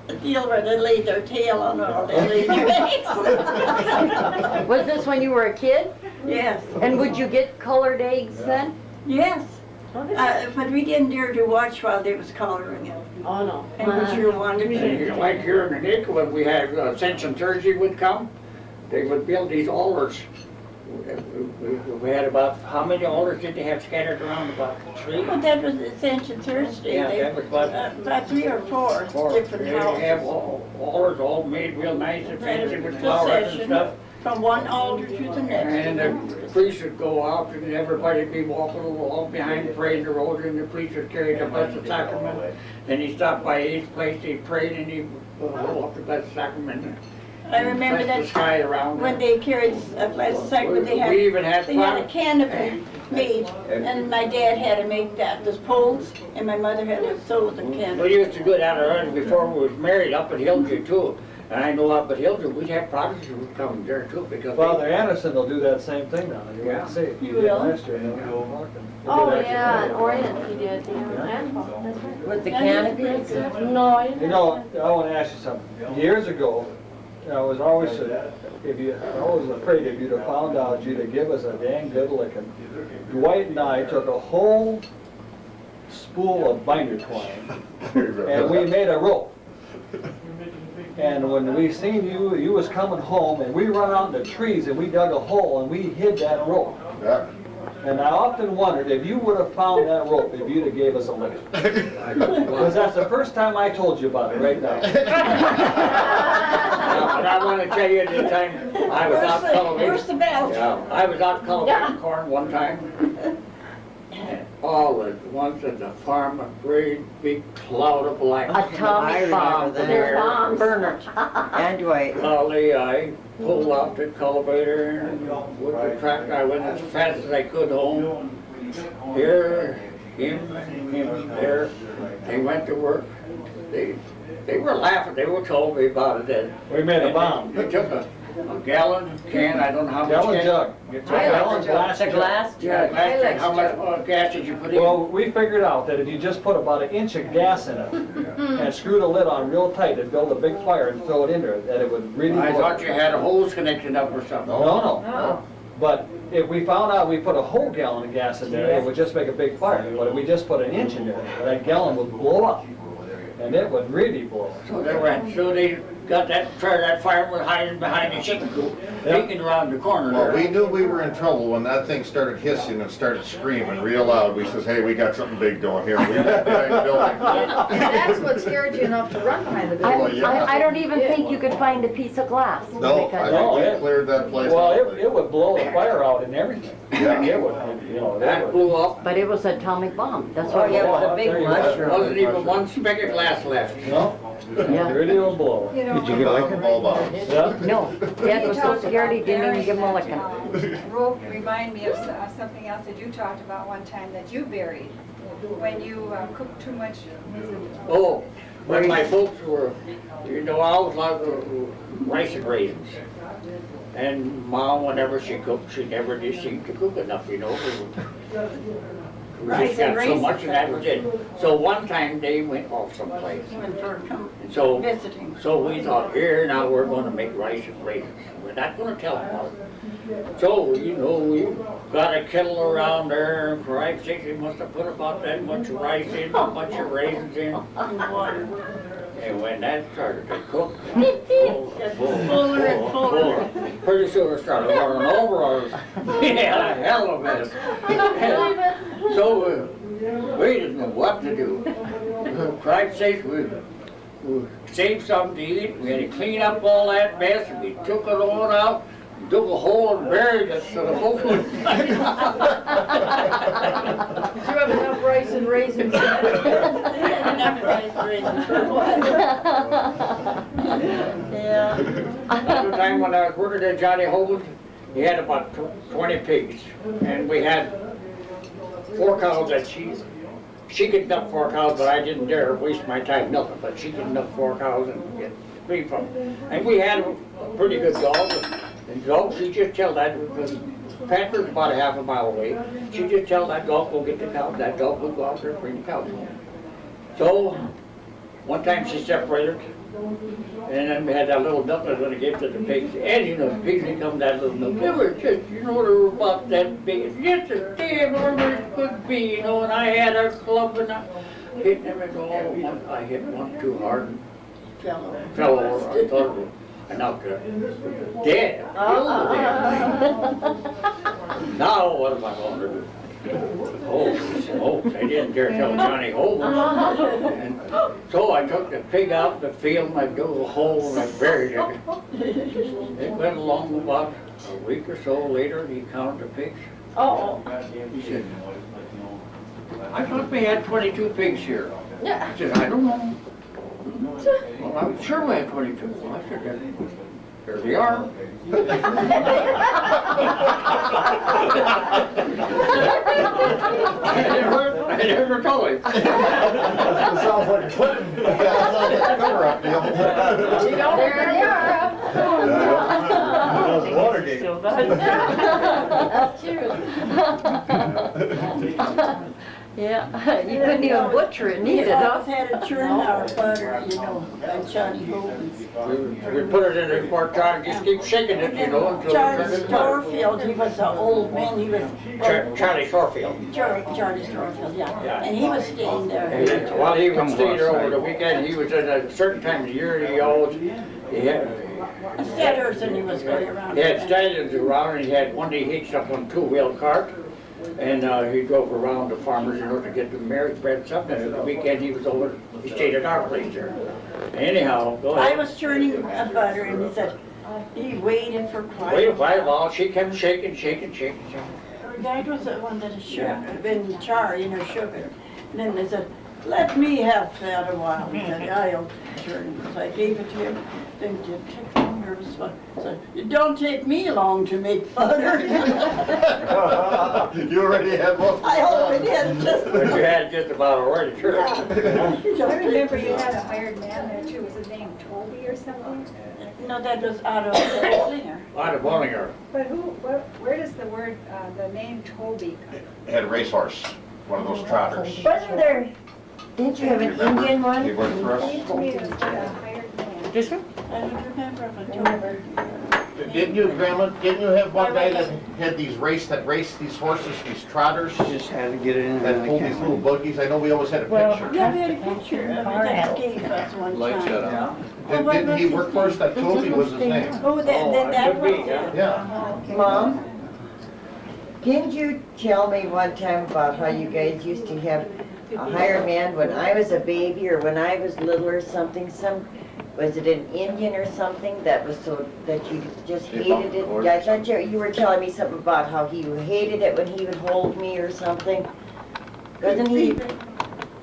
a deal where they lay their tail on all, they lay their eggs. Was this when you were a kid? Yes, And would you get colored eggs then? yes. But we didn't dare to watch while they was coloring it. Oh, no. And we sure wanted And to. like here in the Nick, when we had Ascension Thursday would come, they would build these altars. We had about, how many altars did they have scattered around? About 3? But that was Ascension Thursday. Yeah, They- that was about About 3 or 4 different They have houses. altars all made real nice and fancy with flowers and Procession stuff. from one altar to the next. And the priest would go out and everybody'd be walking along behind praying the rosary and the priest would carry the Blessed Sacrament. Then he stopped by each place, he prayed and he would hold up the Blessed Sacrament. I remember Bless that the sky around when it. they carried the Blessed Sacrament, We even had they had a fun. canopy made, and my dad had to make that, those poles, and my mother had to sew the We canopy. used to go down there before we was married up at Hillview too. And I know up at Hillview, we'd have Protestants who would come there too because Father Anderson will do that same thing now, you Yeah. won't see. He You did will? last year, and he'll walk and- Oh, he did yeah, actually. in Orient he did, yeah, Yeah. and Paul, that's right. With the Yeah, canopies? No, I didn't. You know, I want to ask you something. Years ago, I was always, if you, I was afraid if you'd have found out, you'd have give us a dang good licking. Dwight and I took a whole spool of binder twine, and we made a rope. And when we seen you, you was coming home, and we run out in the trees, and we dug a hole, and we hid that rope. Yeah. And I often wondered if you would have found that rope, if you'd have gave us a lick. Because that's the first time I told you about it, right now. But I want to tell you the time I was out Where's cultivating. the belt? Yeah, I was out cultivating corn one time. And all at once at the farm, a great big cloud of black. A atomic bomb. There. Bomb burner. And Dwight. Golly, I pulled out the cultivator and with the tractor, I went as fast as I could home. Here, him, there. They went to work. They were laughing, they were telling me about it then. We made a bomb. They took a gallon can, I don't know how much. Gallon gas- jug. It's a gallon glass The jug. glass Yeah, jug. glass jug. How much gas did you put in? Well, we figured out that if you just put about 1 inch of gas in it and screw the lid on real tight and build a big fire and throw it in there, that it would really I blow. thought you had a hose connected up or something. No, no. Oh. But if we found out we put a whole gallon of gas in there, it would just make a big fire. But if we just put an inch in there, that gallon would blow up. And it would really blow. So they got that fireman hiding behind the chicken coop, peeking around the corner Well, there. we knew we were in trouble when that thing started hissing and started screaming real loud. We says, hey, we got something big doing here. We got behind the building. That's what scared you enough to run behind the building. I don't even think you could find a piece of glass. No, I think we cleared that place out. Well, it would blow the fire out and everything. Yeah. It would, you know, That blew up. But it was an atomic bomb, that's Oh, what it yeah, it was. was a big mushroom. Wasn't even one speck of glass left. No, Yeah. it really will blow. You know, Did you get liquor? Yeah. No, Dad was so scared he didn't even give him a licking. Rope, remind me of something else that you talked about one time that you buried, when you cooked too much, was it? Oh, when my folks were, you know, I always loved rice and raisins. And Mom, whenever she cooked, she never did seem to cook enough, you know. We Rice just and got so much and that was raisins. it. So one time they went off someplace. Went for So, visiting. so we thought, here, now we're gonna make rice and raisins. We're not gonna tell them about it. So, you know, we got a kettle around there, and for Christ's sake, we must have put about that much rice in, that much of raisins in. And when that started to cook, Fuller and fuller. pretty soon it started running over us. We had a hell of a mess. So we didn't know what to do. For Christ's sake, we saved something to eat. We had to clean up all that mess, and we took it all out, dug a hole and buried it so the folks wouldn't find Did you have enough rice and raisins? Enough rice raisins for what? Yeah. At the time when I was working at Johnny Hogan's, he had about 20 pigs, and we had 4 cows that she could milk 4 cows, but I didn't dare waste my time milking, but she could milk 4 cows and get free from them. And we had a pretty good dog, and dog, she just tell that, because Patrick's about a half a mile away, she just tell that dog, go get the cows, that dog would go out there and bring the cows home. So, one time she separated, and then we had that little milk that was gonna give to the pigs, and you know, the pigs didn't come that little milk, they were just, you know, they were about that big, just as damn as could be, you know, and I had a club and I hit them and all, I hit one too hard and fell over, I thought it was, I knocked her dead, killed the damn thing. Now, what am I gonna do? Holy smokes, I didn't dare tell Johnny Hogan. And so I took the pig out the field and I dug a hole and I buried it. It went along about a week or so later, he counted the pigs. Oh. He said, I thought we had 22 pigs here. I said, I don't know. Well, I'm sure we had 22. Well, I said, here they are. I never told him. Sounds like Clinton. Sounds like a cover-up deal. There they are. That was Watergate. Yeah, you couldn't even butcher it We neither, always huh? had to churn our butter, you know, at Johnny Hogan's. We put it in a quart jar and just keep shaking it, you know, until it Charlie turns butter. Storefield, he was an old man, he was. Charlie Shorefield. Charlie Storefield, Yeah. yeah. And he was staying there. And while he would stay there over the weekend, he was at a certain time of the year, he always, he had Setters and he was going around. He had stallions around, and he had one day hitched up on a 2-wheel cart, and he drove around the farmers, you know, to get the marriage bread and something. And the weekend he was over, he stayed at our place there. Anyhow, go I ahead. was churning a butter and he said, he waited for quite Wait a a while, she kept shaking, shaking, shaking, shaking. That was the one that shook, been charred, you know, shook it. And then they said, let me have that a while. He said, I'll churn it. So I gave it to him. Then he took the nervous one. Said, it don't take me long to make butter. You already had one. I already had just. But you had just about already church. I remember you had a hired man there too, was his name Toby or something? No, that was out of Bollinger. Out of Bollinger. But where does the word, the name Toby come Had a racehorse, one of those trotters. Wasn't there, didn't you have an Indian He one? worked for us. from? It seemed to me it was a hired man. This one? I don't remember if I told her. Didn't you, Grandma, didn't you have one guy that had these that raced these horses, these trotters? Just had to get it in That there. pulled these little buggies? I know we always had a Well, picture. Yeah, we had a picture of it that gave us one Light time. shut off. Didn't he work for us? That Toby was his name. Oh, that could was be, it. Yeah. Mom, didn't you tell me one time about how you guys used to have a hired man when I was a baby or when I was little or something, was it an Indian or something that was so, that you just They hated bumped it? the horse. Yeah, I thought you were telling me something about how he hated it when he would hold me or something. Wasn't he?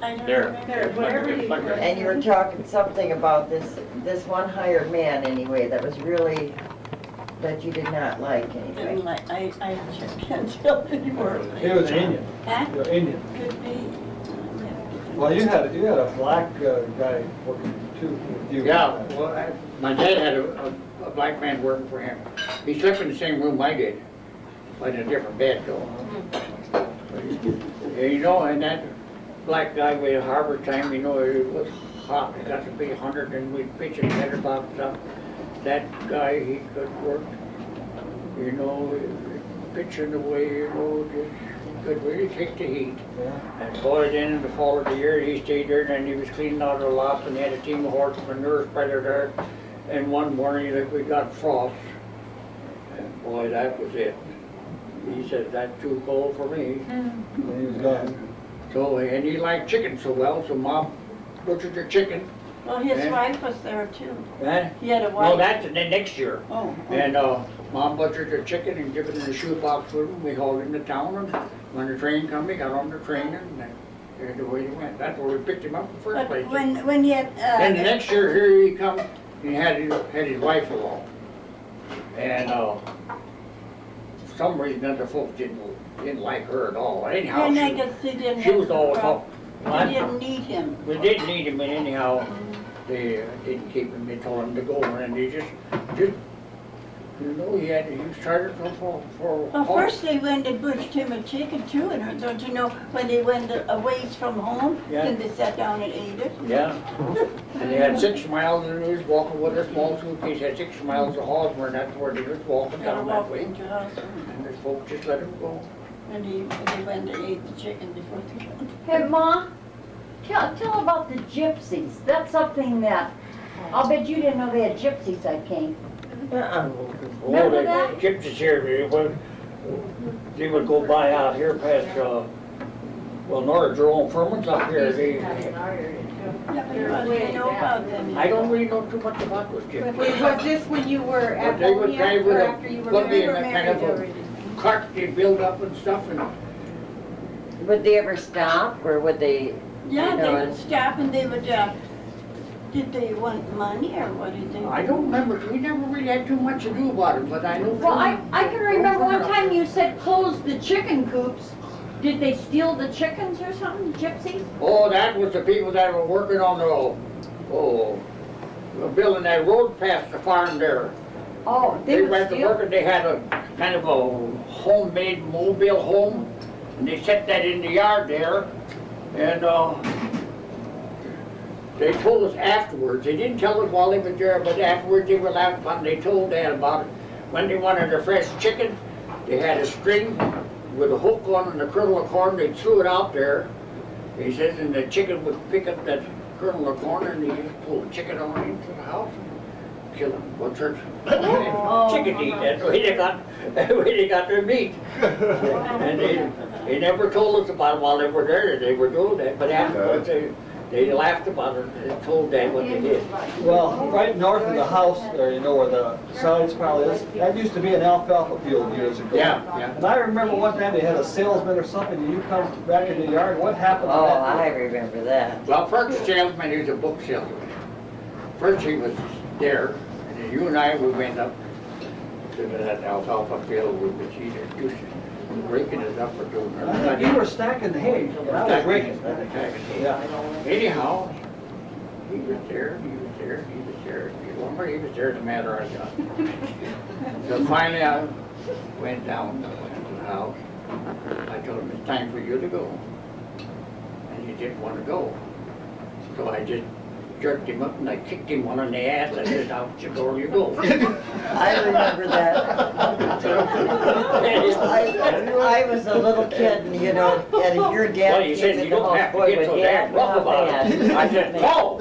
I don't There. remember. Whatever you. And you were talking something about this one hired man anyway, that was really, that you did not like anyway. Didn't like, I just can't tell anymore. He was Indian. Huh? You're Indian. Could be. Well, you had a black guy working too with you. Yeah, well, my dad had a black man working for him. He slept in the same room I did, but in a different bed though. Yeah, you know, and that black guy with Harvard time, you know, it was hot. It got to be 100 and we'd pitch a better box up. That guy, he could work, you know, pitching away, you know, just, he could really take the heat. Yeah. And boy, then in the fall of the year, he stayed there, and he was cleaning out our lots, and he had a team of horses and nurse better there. And one morning, like, we got frost, and boy, that was it. He said, that's too cold for me. And he was gone. So, and he liked chicken so well, so Mom butchered the chicken. Well, his Yeah. wife was there too. Eh? He had a No, wife. that's the next year. Oh. And Mom butchered the chicken and gave it in a shoebox with him. We hauled him to town, and when the train come, we got on the train, and there's the way he went. That's where we picked him up in the first place. But when he had, Then the next year, here he come, he had his wife along. And for some reason, other folks didn't like her at all. Anyhow, and I guess they didn't. she was all have- talk. They didn't need him. We did need him, but anyhow, they didn't keep him. They told him to go, and they just, you know, he was chartered for. Well, first they went and butchered him a chicken too, and don't you know, when they went a ways from home, Yeah. then they sat down and ate it. Yeah. And they had 6 miles, and he was walking with a small suitcase, had 6 miles of Hosmer, and that's where they was walking Gotta down that walk way. into house, And the folks just let him go. and they went and ate the chicken before they went. Hey, Ma, tell about the gypsies. That's something that, I'll bet you didn't know they had gypsies that came. Uh-uh. Remember the that? gypsies here, they would go by out here past, well, Nora Jerome Furman's up here. Yeah, but you know about them. I don't really know too much about those gypsies. Was this when you were But at they would drive Bohemia with or a after you were buggy married? and that kind of already. a cart they build up and stuff, and Would they ever stop, or would they, Yeah, you they know, would stop and they would, did they want money or what did they? I don't remember, we never really had too much to do about it, but I know. Well, I can remember one time you said close the chicken coops. Did they steal the chickens or something, gypsies? Oh, that was the people that were working on building that road past the farm there. Oh, they would went to steal? work and they had a kind of a homemade mobile home, and they set that in the yard there, and they told us afterwards, they didn't tell us while they were there, but afterwards they were laughing about it, they told Dad about it. When they wanted a fresh chicken, they had a string with a hook on and a kernel of corn, they threw it out there. He says, and the chicken would pick up that kernel of corn and they just pull the chicken on into the house and kill it, butchered. Chicken eat, that's the way they got their meat. And they never told us about it while they were there, they were doing that, but afterwards they laughed about it and told Dad what they did. Well, right north of the house there, you know where the science pile is, that used to be an alfalfa field years ago. Yeah, yeah. And I remember one time they had a salesman or something, and you come back in the yard, what happened to oh, that? I remember that. Well, first salesman, he was a book salesman. First he was there, and then you and I, we went up to that alfalfa field with the cheese and juice, breaking it up or doing it. You were stacking the hay, and I was raking. Yeah. Anyhow, he was there, he was there, he was there. The longer he was there, the madder I got. So finally I went down, went to the house. I told him, it's time for you to go. And he didn't want to go. So I just jerked him up and I kicked him one in the ass and said, out your door you go. I remember that. I was a little kid, and you know, and if your Well, dad he came said, in you the don't house, have to boy, get would so dad damn rough not about bad. it. I said, no.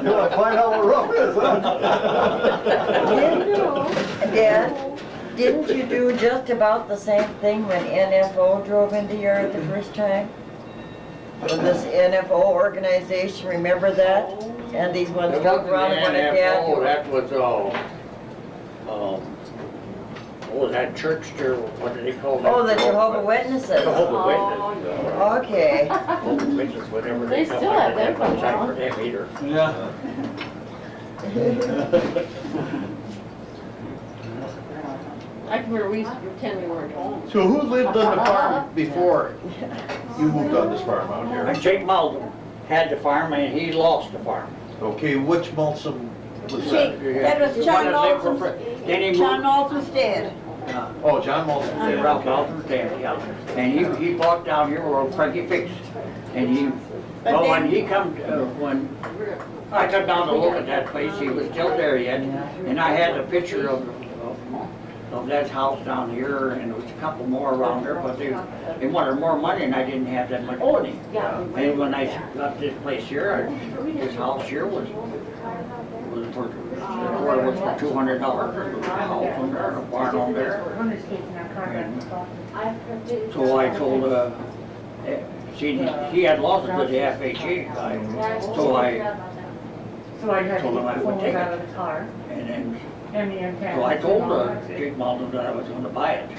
You wanna find out what rough is, huh? Dad, didn't you do just about the same thing when NFO drove into yard the first time? With this NFO organization, remember that? And these ones It drove wasn't around and wanted Dad. NFO, that was, what was that church there, what did they call that? Oh, the Jehovah Witnesses. Jehovah Witnesses. Okay. Jehovah Witnesses, whatever They they come, still I have didn't them have much time going for them either. Yeah. I can remember we used to pretend we weren't home. So who lived on the farm before you moved on this farm out here? And Jake Malden had the farm and he lost the farm. Okay, which Malsum was Jake, that? that was John Malton's, Then he John moved, Malton's dad. Oh, John Malsum. yeah, Ralph Malden's dad, yeah. And he bought down here where Frankie fixed. And he, well, when he come, when I come down to look at that place, he was still there yet. And I had a picture of that house down here, and there was a couple more around there, but they wanted more money, and I didn't have that much money. And when I got this place here, this house here was for $200. There was a house on there, a barn on there. And so I told, see, he had lost it to the FHA guy, so I told him I would take it. And then so I told Jake Malden that I was going to buy it,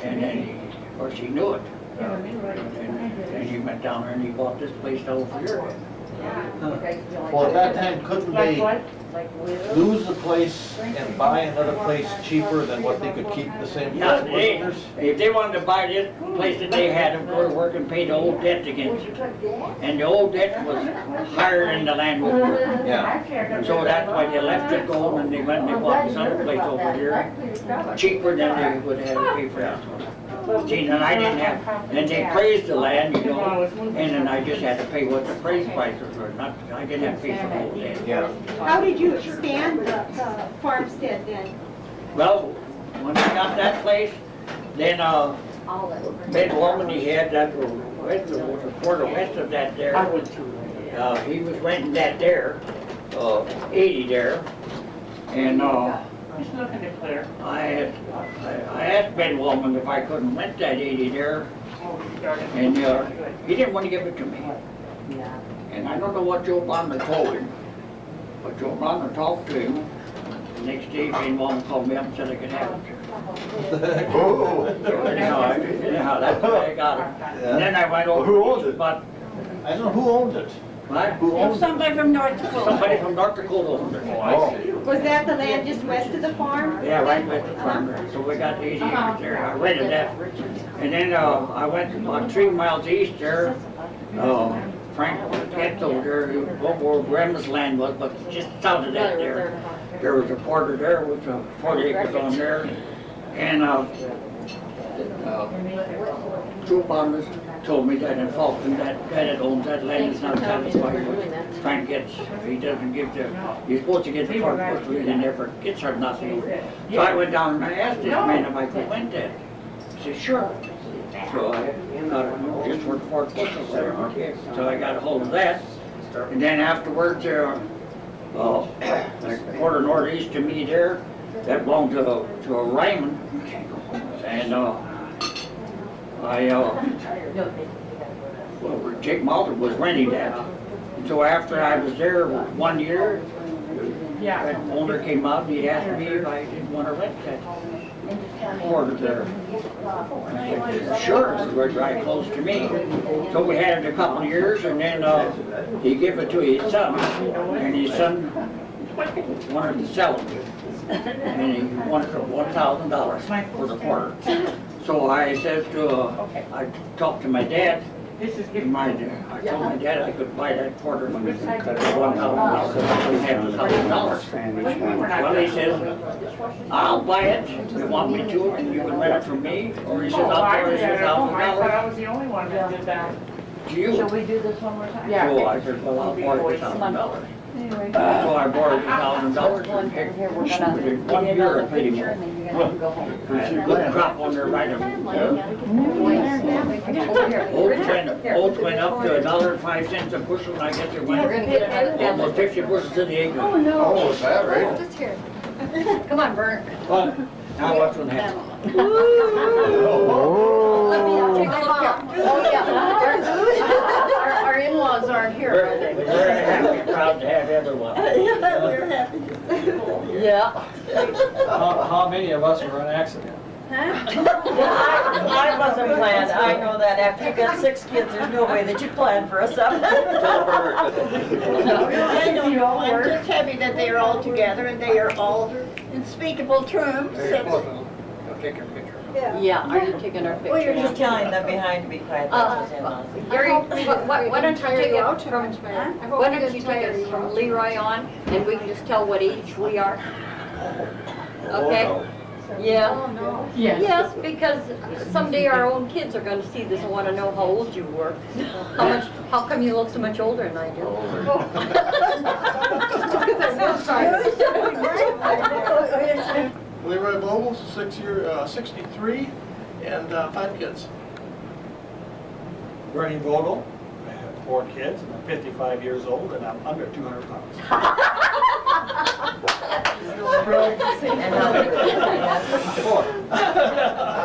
and then, of course, he knew it. And he went down there and he bought this place over here. Well, at that time, couldn't they lose the place and buy another place cheaper than what they could keep the same Yeah, place? if they wanted to buy this place that they had, them go to work and pay the old debt against it. And the old debt was higher than the land was worth. Yeah. And so that's why they left it going and they went and they bought this other place over here, cheaper than they would have to pay for this one. See, and I didn't have, and they praised the land, you know, and then I just had to pay what the appraised prices were, not, I didn't have to pay for the whole land. Yeah. How did you expand the farmstead then? Well, when I got that place, then, Ben Woman, he had that, west, a quarter west of that there. He was renting that there, 80 there, and, I asked Ben Woman if I couldn't rent that 80 there, and, he didn't want to give it to me. And I don't know what Joe Bonner told him, but Joe Bonner talked to him. The next day, Ben Woman called me up and said I could have it. Oh. Anyhow, that's the way I got it. And then I went over. Who owned it? But, I don't know who owned it. what? Who owned it? Somebody from North Dakota. Somebody from North Dakota owned it. Oh, I see. Was that the land just west of the farm? Yeah, right with the farm there. So we got 80 acres there. I rented that. And then, I went about 3 miles east there. Frank Getz over there, where Grandma's land was, but just south of that there was a quarter there with 40 acres on there. And, Joe Bonner told me that in Falkland, that guy that owns that land is not satisfied with Frank Getz. He doesn't give you're supposed to get the front bush, and he never gets her nothing. So I went down and I asked this man if I could rent that. He said, sure. So I got it just for the fourth bushel there. So I got a hold of that. And then afterwards, a quarter northeast of me there, that belonged to a Ryman. And Jake Malden was renting that. And so after I was there 1 year, that owner came out and he asked me if I didn't want to rent that quarter there. And I said, sure, it was right close to me. So we had it a couple of years, and then he gave it to his son, and his son wanted to sell it. And he wanted $1,000 for the quarter. So I says I talked to my dad. I told my dad I could buy that quarter for $1,000. We had $1,000. Well, he says, I'll buy it if you want me to, and you can rent it from me. Or he says, I'll borrow you $1,000. I was the only one that did that. to you. Shall we do this one more time? Yeah. So I said, well, I'll borrow $1,000. Anyway. So I borrowed $1,000 One and thing here, we're within gonna one get year I another paid him picture off. and then you're gonna go home. Good crop on there right away. Oats went up to $1.05 a bushel, and I guess it We're went gonna get another family. almost 50 bushels to the acre. Oh, no. Oh, is that right? Just here. Come on, Bert. But now what's gonna happen? Let me take a look here. Oh, yeah. Our in-laws aren't here, are We're they? very happy, proud to have everyone. We're happy to see you all. Yeah. How many of us are on accident? I wasn't planned, I know that. After you got 6 kids, there's no way that you planned for a 7th. I don't know, I'm just happy that they are all together and they are all in speakable terms. I'll take a picture. Yeah, are you taking our picture? Well, you're just telling them behind to be quiet, that's what's in us. Gary, why don't you take it from, Why why don't you take it from Leroy on, and we can just tell what age we are? Okay? Yeah. Oh, no. Yes, because someday our own kids are gonna see this and wanna know how old you were. How come you look so much older than I do? Leroy Vogel, 63, and 5 kids. Bernie Vogel, I have 4 kids, and I'm 55 years old, and I'm under 200 pounds. And how many kids do you have? 4.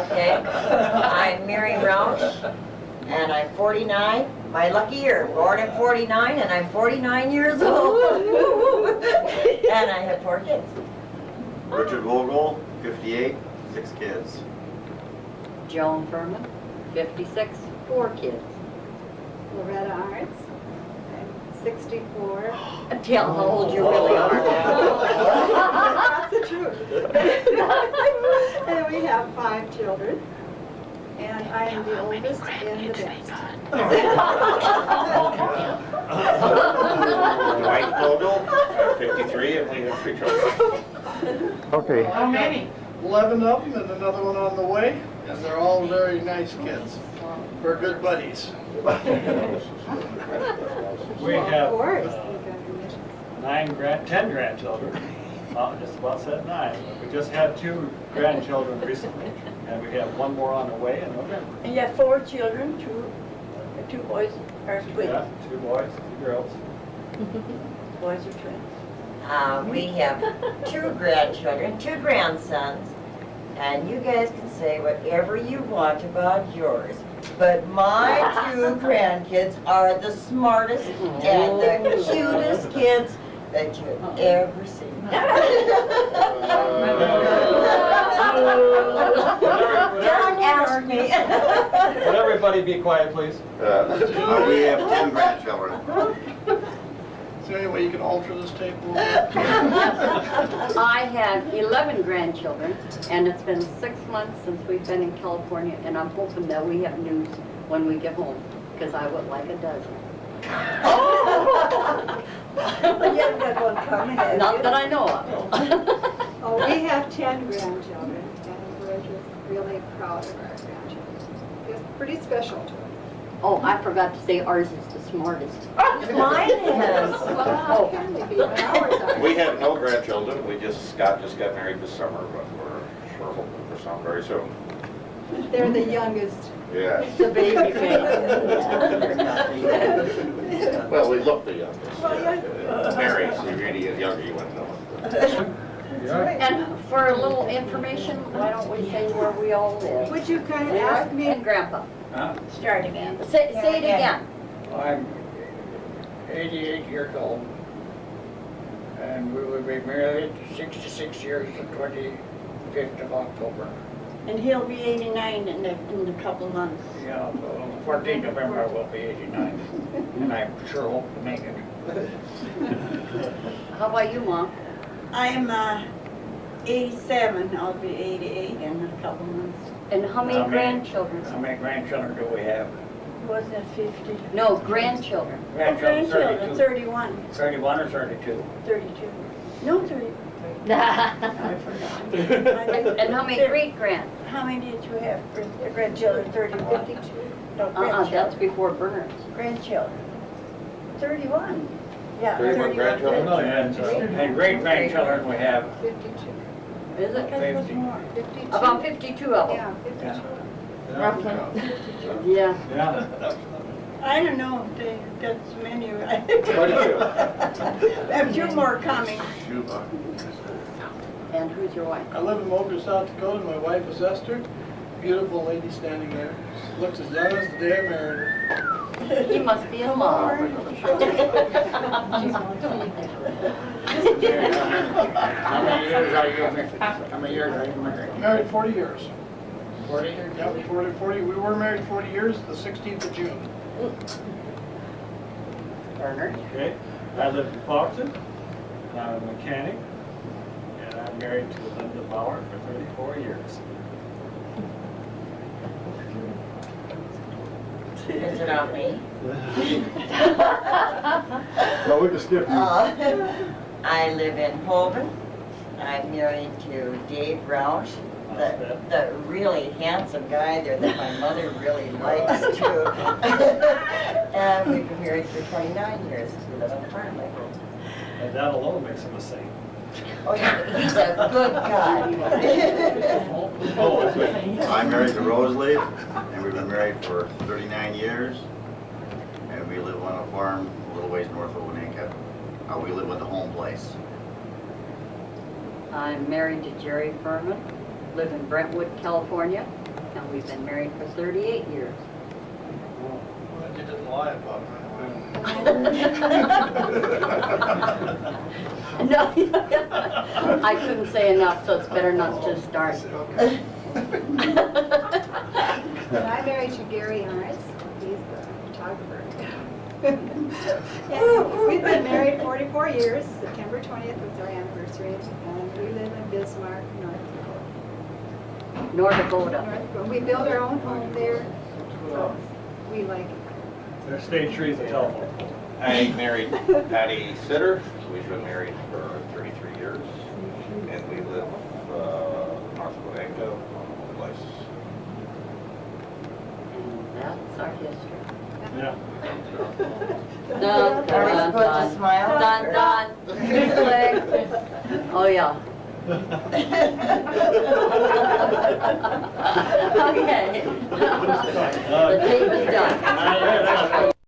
Okay. I'm Mary Roush, and I'm 49. My lucky year, born in 49, and I'm 49 years old. And I have 4 kids. Richard Vogel, 58, 6 kids. Joan Furman, 56, 4 kids. Loretta Arts, I'm 64. Tell how old you really are. That's the truth. And we have 5 children. And I am the oldest and the best. Dwight Vogel, 53, and we have 3 children. Okay. How many? 11 of them and another one on the way, and they're all very nice kids. We're good buddies. We have Of course. 10 grandchildren. Just about said 9. We just had 2 grandchildren recently, and we have 1 more on the way in November. And you have 4 children, two boys or twins. Yeah, 2 boys, 2 girls. Boys or twins. We have 2 grandchildren, 2 grandsons, and you guys can say whatever you want about yours. But my 2 grandkids are the smartest and the cutest kids that you've ever seen. Don't ask me. Would everybody be quiet, please? We have 10 grandchildren. Is there any way you can alter this tape a little bit? I have 11 grandchildren, and it's been 6 months since we've been in California, and I'm hoping that we have news when we get home, because I would like a dozen. But you haven't got one coming, have you? Not that I know of. Oh, we have 10 grandchildren, and we're just really proud of our grandchildren. It's pretty special to us. Oh, I forgot to say ours is the smartest. Mine is. Well, how can we be when ours are? We have no grandchildren, Scott just got married this summer, but we're sure hoping for some very soon. They're the youngest. Yes. The baby face. Well, we look the youngest. Well, yeah. Mary, she really is younger, you wouldn't know it. And for a little information, why don't we say where we all live? Would you kind of ask me? And Grandpa. Start again. Say it again. I'm 88 years old, and we will be married 66 years the 25th of October. And he'll be 89 in a couple months. Yeah, so on the 14th of November I will be 89, and I sure hope to make it. How about you, Mom? I'm 87, I'll be 88 in a couple months. And how many How many? grandchildren? How many grandchildren do we have? Wasn't it 50? No, grandchildren. Grandchildren, 32. 31, 31 or 32? 32. No, 30. And how many great-grand? How many did you have for grandchildren? 31? 52. No, That's grandchildren. before Bernard's. Grandchildren. 31. Yeah, 31 grandchildren? And great-grandchildren we have 52. Is it? I thought it was more. 52. About 52 of them. Yeah, 52. Roughly. Yeah. Yeah. I don't know if they got so many, right? Quite a few. Have two more coming. And who's your wife? I live in Vogel, South Dakota. My wife is Esther. Beautiful lady standing there. Looks as young as the day I married her. He must be in love. How many years are you married? Married 40 years. 40? Yeah, 40, we were married 40 years, the 16th of June. Bernard? Okay, I live in Clarkson, I'm a mechanic, and I'm married to Linda Bauer for 34 years. Is it on me? No, we can skip you. I live in Holden. I'm married to Dave Roush, the really handsome guy there that my mother really likes too. And we've been married for 29 years. We live on a farm like this. And that alone makes him a saint. Oh, yeah, he's a good guy. I'm married to Roseleaf, and we've been married for 39 years. And we live on a farm a little ways north of Winnetka. We live with the home place. I'm married to Jerry Furman, live in Brentwood, California, and we've been married for 38 years. Well, you didn't lie about that. No, I couldn't say enough, so it's better not to start. And I'm married to Gary Arns. He's the photographer. And we've been married 44 years. September 20th was our anniversary. And we live in Bismarck, North Dakota. North Dakota. We built our own home there. So we like it. Their state tree's a telephone pole. I married Patty Sitter. We've been married for 33 years. And we live north of Winnetka, on a place. And that's our history. Yeah. Dun, Are we dun, supposed to dun. smile? Dun, dun. Oh, yeah. Okay. The tape is done.